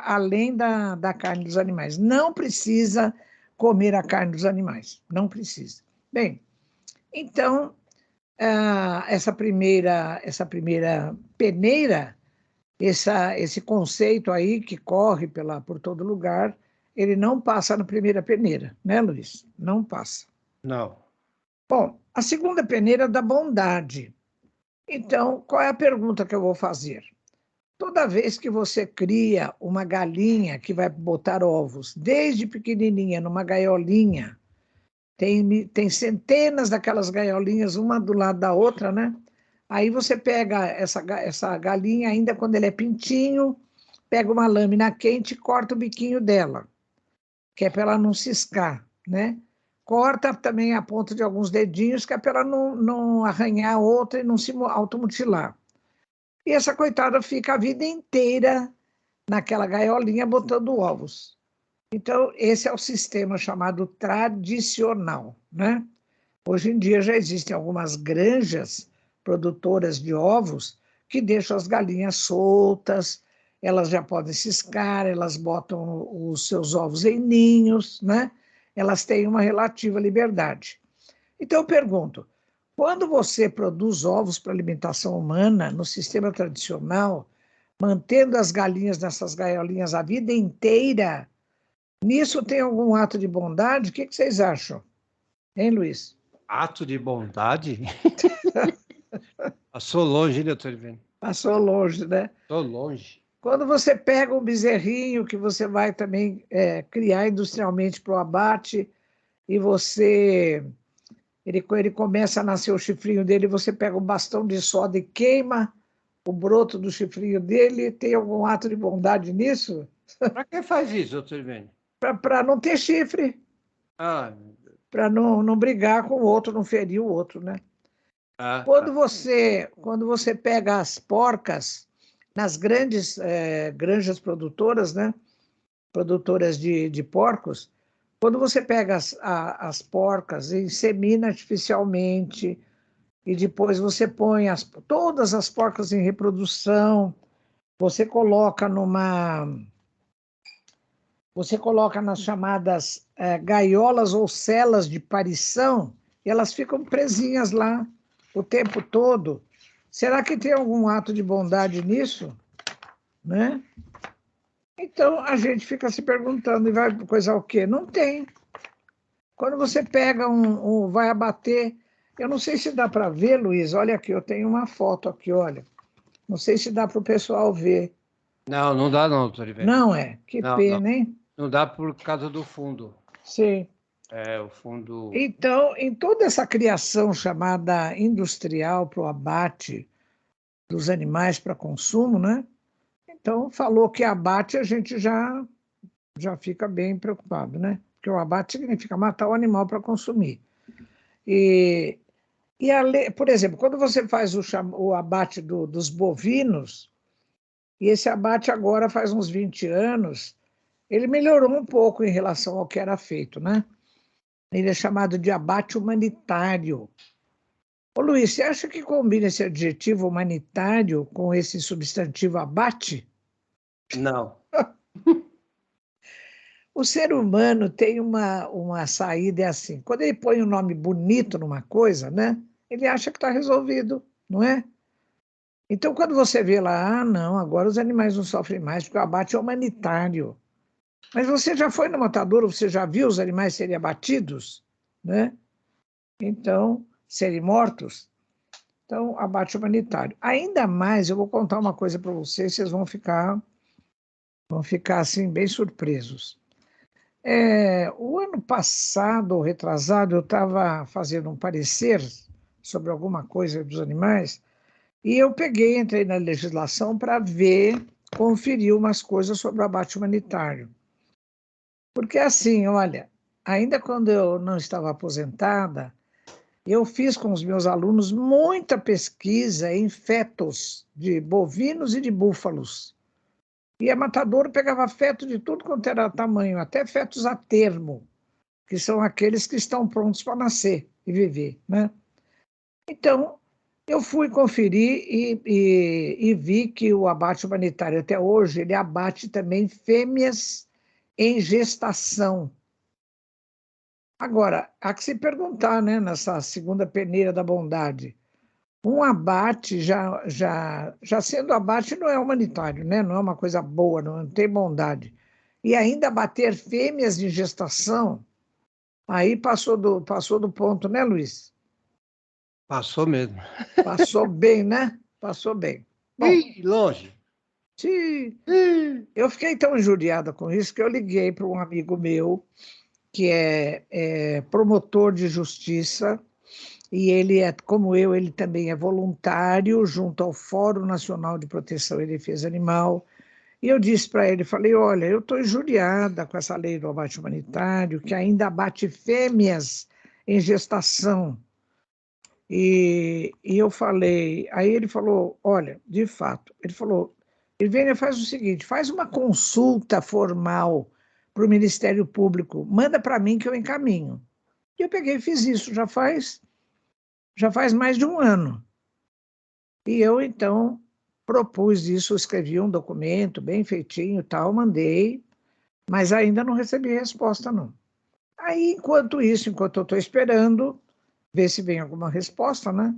além da carne dos animais. Não precisa comer a carne dos animais, não precisa. Bem, então, essa primeira peneira, esse conceito aí que corre por todo lugar, ele não passa na primeira peneira, né, Luiz? Não passa. Não. Bom, a segunda peneira é da bondade. Então, qual é a pergunta que eu vou fazer? Toda vez que você cria uma galinha que vai botar ovos, desde pequenininha, numa gaiolinha, tem centenas daquelas gaiolinhas, uma do lado da outra, né? Aí você pega essa galinha, ainda quando ele é pintinho, pega uma lâmina quente e corta o biquinho dela, que é para ela não ciscar, né? Corta também a ponta de alguns dedinhos, que é para ela não arranhar a outra e não se automutilar. E essa coitada fica a vida inteira naquela gaiolinha botando ovos. Então, esse é o sistema chamado tradicional, né? Hoje em dia já existem algumas granjas produtoras de ovos que deixam as galinhas soltas, elas já podem ciscar, elas botam os seus ovos em ninhos, né? Elas têm uma relativa liberdade. Então, eu pergunto, quando você produz ovos para alimentação humana no sistema tradicional, mantendo as galinhas nessas gaiolinhas a vida inteira, nisso tem algum ato de bondade? O que vocês acham? Hein, Luiz? Ato de bondade? Passou longe, doutor Ivene? Passou longe, né? Passou longe. Quando você pega um bezerrinho que você vai também criar industrialmente para o abate e ele começa a nascer o chifrinho dele, você pega um bastão de soda e queima o broto do chifrinho dele, tem algum ato de bondade nisso? Para que faz isso, doutor Ivene? Para não ter chifre, Ah, para não brigar com o outro, não ferir o outro, né? Quando você pega as porcas nas grandes granjas produtoras, né? Produtoras de porcos, quando você pega as porcas e insemina artificialmente e depois você põe todas as porcas em reprodução, você coloca nas chamadas gaiolas ou celas de parição e elas ficam presinhas lá o tempo todo. Será que tem algum ato de bondade nisso? Né? Então, a gente fica se perguntando, e vai coisar o quê? Não tem. Quando você pega vai abater, eu não sei se dá para ver, Luiz, olha aqui, eu tenho uma foto aqui, olha. Não sei se dá para o pessoal ver. não, não dá não, doutor Ivene. Não é? Que Não, pena, hein? não dá por causa do fundo. Sim. O fundo... Então, em toda essa criação chamada industrial para o abate dos animais para consumo, né? Então, falou que abate, a gente já fica bem preocupado, né? Porque o abate significa matar o animal para consumir. E por exemplo, quando você faz o abate dos bovinos, e esse abate agora faz uns 20 anos, ele melhorou um pouco em relação ao que era feito, né? Ele é chamado de abate humanitário. Ô Luiz, você acha que combina esse adjetivo humanitário com esse substantivo abate? Não. O ser humano tem uma saída, é assim, quando ele põe um nome bonito numa coisa, né? Ele acha que está resolvido, não é? Então, quando você vê lá, não, agora os animais não sofrem mais, porque o abate é humanitário. Mas você já foi no matadouro, você já viu os animais serem abatidos, né? Então, serem mortos. Então, abate humanitário. Ainda mais, eu vou contar uma coisa para vocês, vocês vão ficar assim, bem surpresos. O ano passado, ou retrasado, eu estava fazendo um parecer sobre alguma coisa dos animais, e eu entrei na legislação para ver, conferir umas coisas sobre o abate humanitário. Porque assim, olha, ainda quando eu não estava aposentada, eu fiz com os meus alunos muita pesquisa em fetos de bovinos e de búfalos. E a matadouro pegava feto de tudo quanto era tamanho, até fetos a termo, que são aqueles que estão prontos para nascer e viver, né? Então, eu fui conferir e vi que o abate humanitário até hoje, ele abate também fêmeas em gestação. Agora, há que se perguntar, né, nessa segunda peneira da bondade, um abate, já sendo abate, não é humanitário, né? Não é uma coisa boa, não tem bondade. E ainda abater fêmeas em gestação, aí passou do ponto, né, Luiz? Passou mesmo. Passou bem, né? Passou bem. Bom, Ih, longe. eu fiquei tão injuriada com isso que eu liguei para um amigo meu, que é promotor de justiça, e ele como eu, ele também é voluntário junto ao Fórum Nacional de Proteção e Defesa Animal. E eu disse para ele, falei, olha, eu estou injuriada com essa lei do abate humanitário, que ainda abate fêmeas em gestação. E eu falei, aí ele falou, olha, de fato, ele falou, Irvênia, faz o seguinte, faz uma consulta formal para o Ministério Público, manda para mim que eu encaminho. E eu peguei e fiz isso, já faz mais de um ano. E eu, então, propus isso, escrevi um documento bem feitinho e tal, mandei, mas ainda não recebi resposta, não. Aí, enquanto isso, enquanto eu estou esperando, ver se vem alguma resposta, né?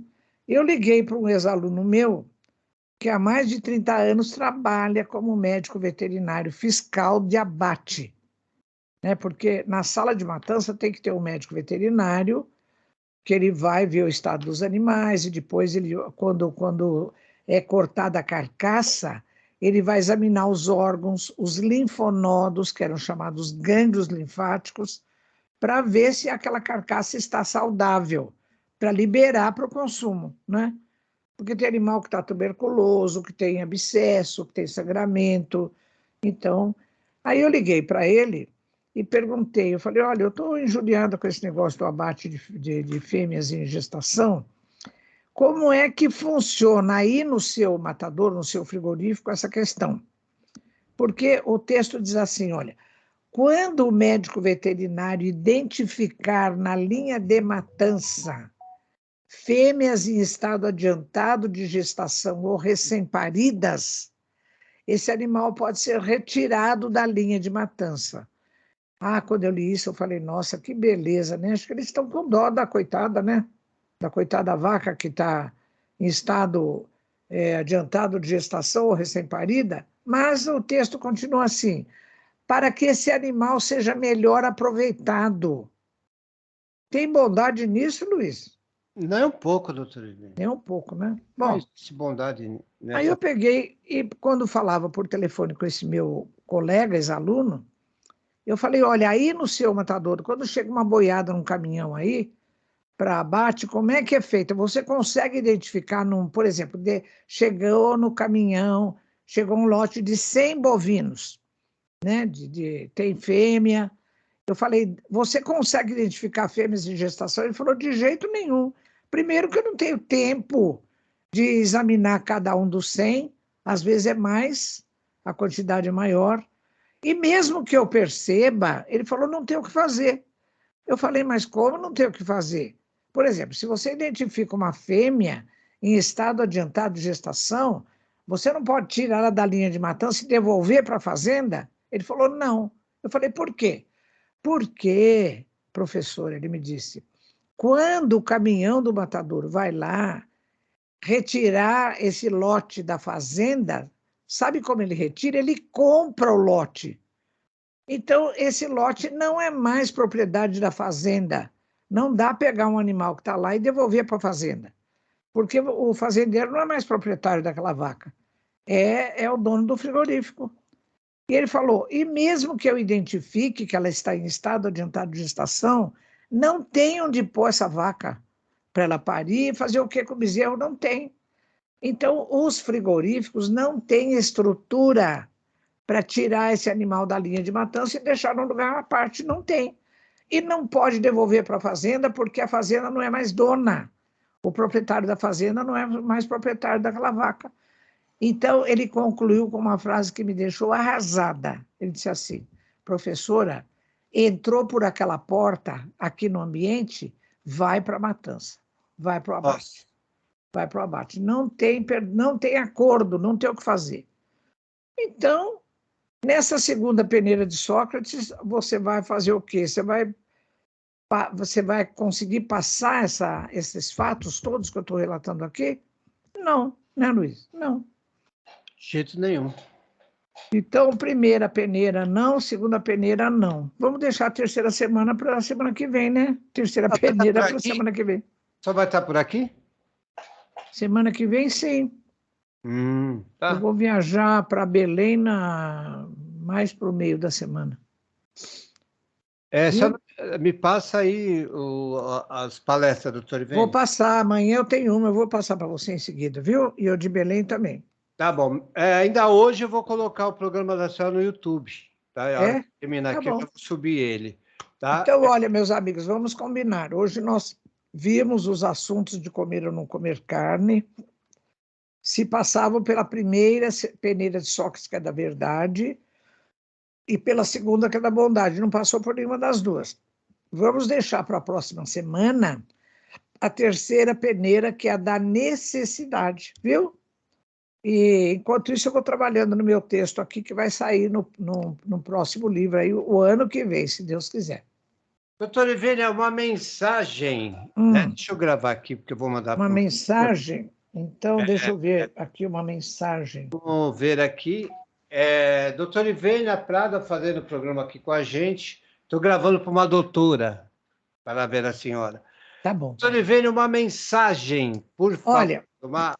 Eu liguei para um ex-aluno meu, que há mais de 30 anos trabalha como médico veterinário fiscal de abate, né? Porque na sala de matança tem que ter um médico veterinário, que ele vai ver o estado dos animais e depois, quando é cortada a carcaça, ele vai examinar os órgãos, os linfonodos, que eram chamados gânglios linfáticos, para ver se aquela carcaça está saudável, para liberar para o consumo, né? Porque tem animal que está tuberculoso, que tem abscesso, que tem sangramento. Então, aí eu liguei para ele e perguntei, eu falei, olha, eu estou injuriada com esse negócio do abate de fêmeas em gestação, como é que funciona aí no seu matador, no seu frigorífico, essa questão? Porque o texto diz assim, olha, quando o médico veterinário identificar na linha de matança fêmeas em estado adiantado de gestação ou recém-paridas, esse animal pode ser retirado da linha de matança. Ah, quando eu li isso, eu falei, nossa, que beleza, né? Acho que eles estão com dó da coitada, né? Da coitada vaca que está em estado adiantado de gestação ou recém-parida. Mas o texto continua assim, para que esse animal seja melhor aproveitado. Tem bondade nisso, Luiz? Nem um pouco, doutor Irene. Nem um pouco, né? Não Bom, existe bondade aí eu nessa. peguei e quando falava por telefone com esse meu colega, ex-aluno, eu falei, olha, aí no seu matadouro, quando chega uma boiada num caminhão aí, para abate, como é que é feito? Você consegue identificar, por exemplo, chegou no caminhão, chegou um lote de 100 bovinos, né? Tem fêmea. Eu falei, você consegue identificar fêmeas em gestação? Ele falou, de jeito nenhum. Primeiro que eu não tenho tempo de examinar cada um dos 100, às vezes é mais, a quantidade é maior. E mesmo que eu perceba, ele falou, não tem o que fazer. Eu falei, mas como não tem o que fazer? Por exemplo, se você identifica uma fêmea em estado adiantado de gestação, você não pode tirar ela da linha de matança e devolver para a fazenda? Ele falou, não. Eu falei, por quê? Porque, professor, ele me disse, quando o caminhão do matadouro vai lá retirar esse lote da fazenda, sabe como ele retira? Ele compra o lote. Então, esse lote não é mais propriedade da fazenda. Não dá pegar um animal que está lá e devolver para a fazenda, porque o fazendeiro não é mais proprietário daquela vaca, é o dono do frigorífico. E ele falou, e mesmo que eu identifique que ela está em estado adiantado de gestação, não tem onde pôr essa vaca para ela parir e fazer o que com o bezerro? Não tem. Então, os frigoríficos não têm estrutura para tirar esse animal da linha de matança e deixar num lugar à parte, não tem. E não pode devolver para a fazenda, porque a fazenda não é mais dona. O proprietário da fazenda não é mais proprietário daquela vaca. Então, ele concluiu com uma frase que me deixou arrasada. Ele disse assim, professora, entrou por aquela porta aqui no ambiente, vai para a matança, vai para o abate. Vai para o abate. Não tem acordo, não tem o que fazer. Então, nessa segunda peneira de Sócrates, você vai fazer o quê? Você vai conseguir passar esses fatos todos que eu estou relatando aqui? Não, né, Luiz? Não. De jeito nenhum. Então, primeira peneira não, segunda peneira não. Vamos deixar a terceira semana para a semana que vem, né? Terceira peneira para a semana que vem. Só vai estar por aqui? Semana que vem, sim. Tá. Eu vou viajar para Belém mais para o meio da semana. Só me passa aí as palestras, doutor Ivênia. Vou passar, amanhã eu tenho uma, eu vou passar para você em seguida, viu? E eu de Belém também. Tá bom. Ainda hoje eu vou colocar o programa da senhora no YouTube. Tá? A hora que terminar aqui, eu vou subir ele. Tá? Então, olha, meus amigos, vamos combinar. Hoje nós vimos os assuntos de comer ou não comer carne, se passavam pela primeira peneira de Sócrates, que é da verdade, e pela segunda, que é da bondade. Não passou por nenhuma das duas. Vamos deixar para a próxima semana a terceira peneira, que é a da necessidade, viu? E, enquanto isso, eu vou trabalhando no meu texto aqui, que vai sair no próximo livro, aí, o ano que vem, se Deus quiser. Doutor Ivênia, uma mensagem. Né? Deixa eu gravar aqui, porque eu vou mandar... Uma mensagem? Então, deixa eu ver aqui uma mensagem. Vamos ver aqui. Doutor Ivênia Prada fazendo o programa aqui com a gente. Estou gravando para uma doutora, para ver a senhora. Tá bom. Doutor Ivênia, uma mensagem, por favor. Olha, uma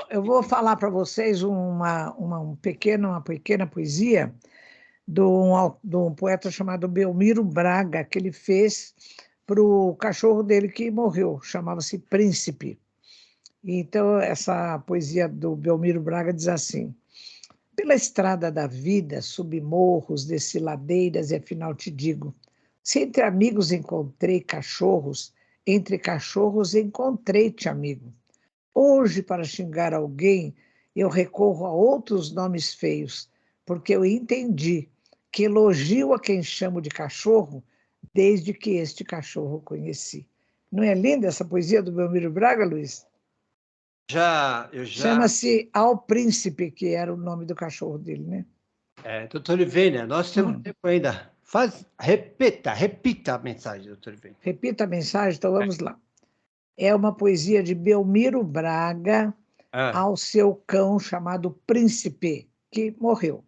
eu vou falar para vocês uma pequena poesia de um poeta chamado Belmiro Braga, que ele fez para o cachorro dele que morreu, chamava-se Príncipe. Então, essa poesia do Belmiro Braga diz assim: pela estrada da vida, subi morros, desci ladeiras, e afinal te digo, se entre amigos encontrei cachorros, entre cachorros encontrei-te, amigo. Hoje, para xingar alguém, eu recorro a outros nomes feios, porque eu entendi que elogio a quem chamo de cachorro, desde que este cachorro conheci. Não é linda essa poesia do Belmiro Braga, Luiz? Chama-se Ao Príncipe, que era o nome do cachorro dele, né? Doutor Ivênia, nós temos tempo ainda. Repita a mensagem, doutor Ivênia. Repita a mensagem, então vamos lá. É uma poesia de Belmiro Braga ao seu cão chamado Príncipe, que morreu.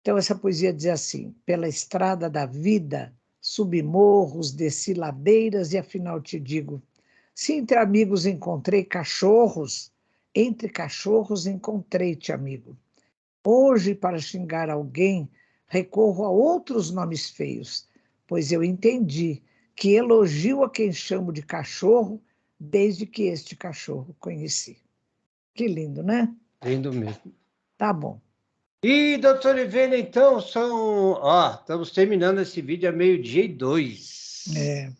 Então, essa poesia diz assim: pela estrada da vida, subi morros, desci ladeiras, e afinal te digo, se entre amigos encontrei cachorros, entre cachorros encontrei-te, amigo. Hoje, para xingar alguém, recorro a outros nomes feios, pois eu entendi que elogio a quem chamo de cachorro, desde que este cachorro conheci. Que lindo, né? Lindo mesmo. Tá bom. E, doutor Ivênia, então, estamos terminando esse vídeo a 12:02.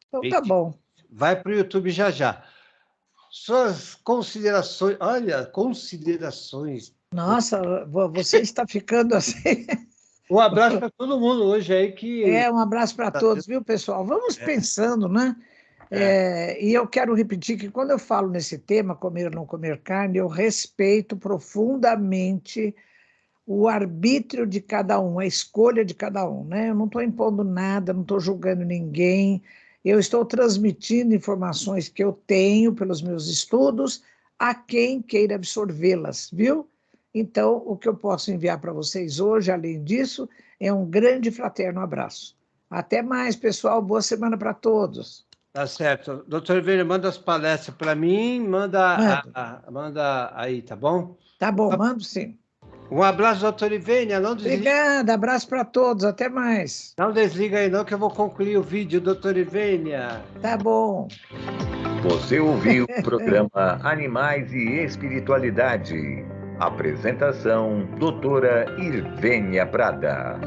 Então tá bom. Vai para o YouTube já. Suas considerações, olha, considerações. Nossa, você está ficando assim. Um abraço para todo mundo hoje aí que... Um abraço para todos, viu, pessoal? Vamos pensando, né? E eu quero repetir que quando eu falo nesse tema, comer ou não comer carne, eu respeito profundamente o arbítrio de cada um, a escolha de cada um, né? Eu não estou impondo nada, não estou julgando ninguém, eu estou transmitindo informações que eu tenho pelos meus estudos a quem queira absorvê-las, viu? Então, o que eu posso enviar para vocês hoje, além disso, é um grande e fraterno abraço. Até mais, pessoal. Boa semana para todos. Tá certo. Doutor Oliveira, manda as palestras para mim, manda aí, tá bom? Tá bom, mando sim. Um abraço, doutor Oliveira. Não desliga. Obrigada, abraço para todos. Até mais. Não desliga aí não, que eu vou concluir o vídeo, doutor Oliveira. Tá bom. Você ouviu o programa Animais e Espiritualidade. Apresentação, doutora Irvênia Prada.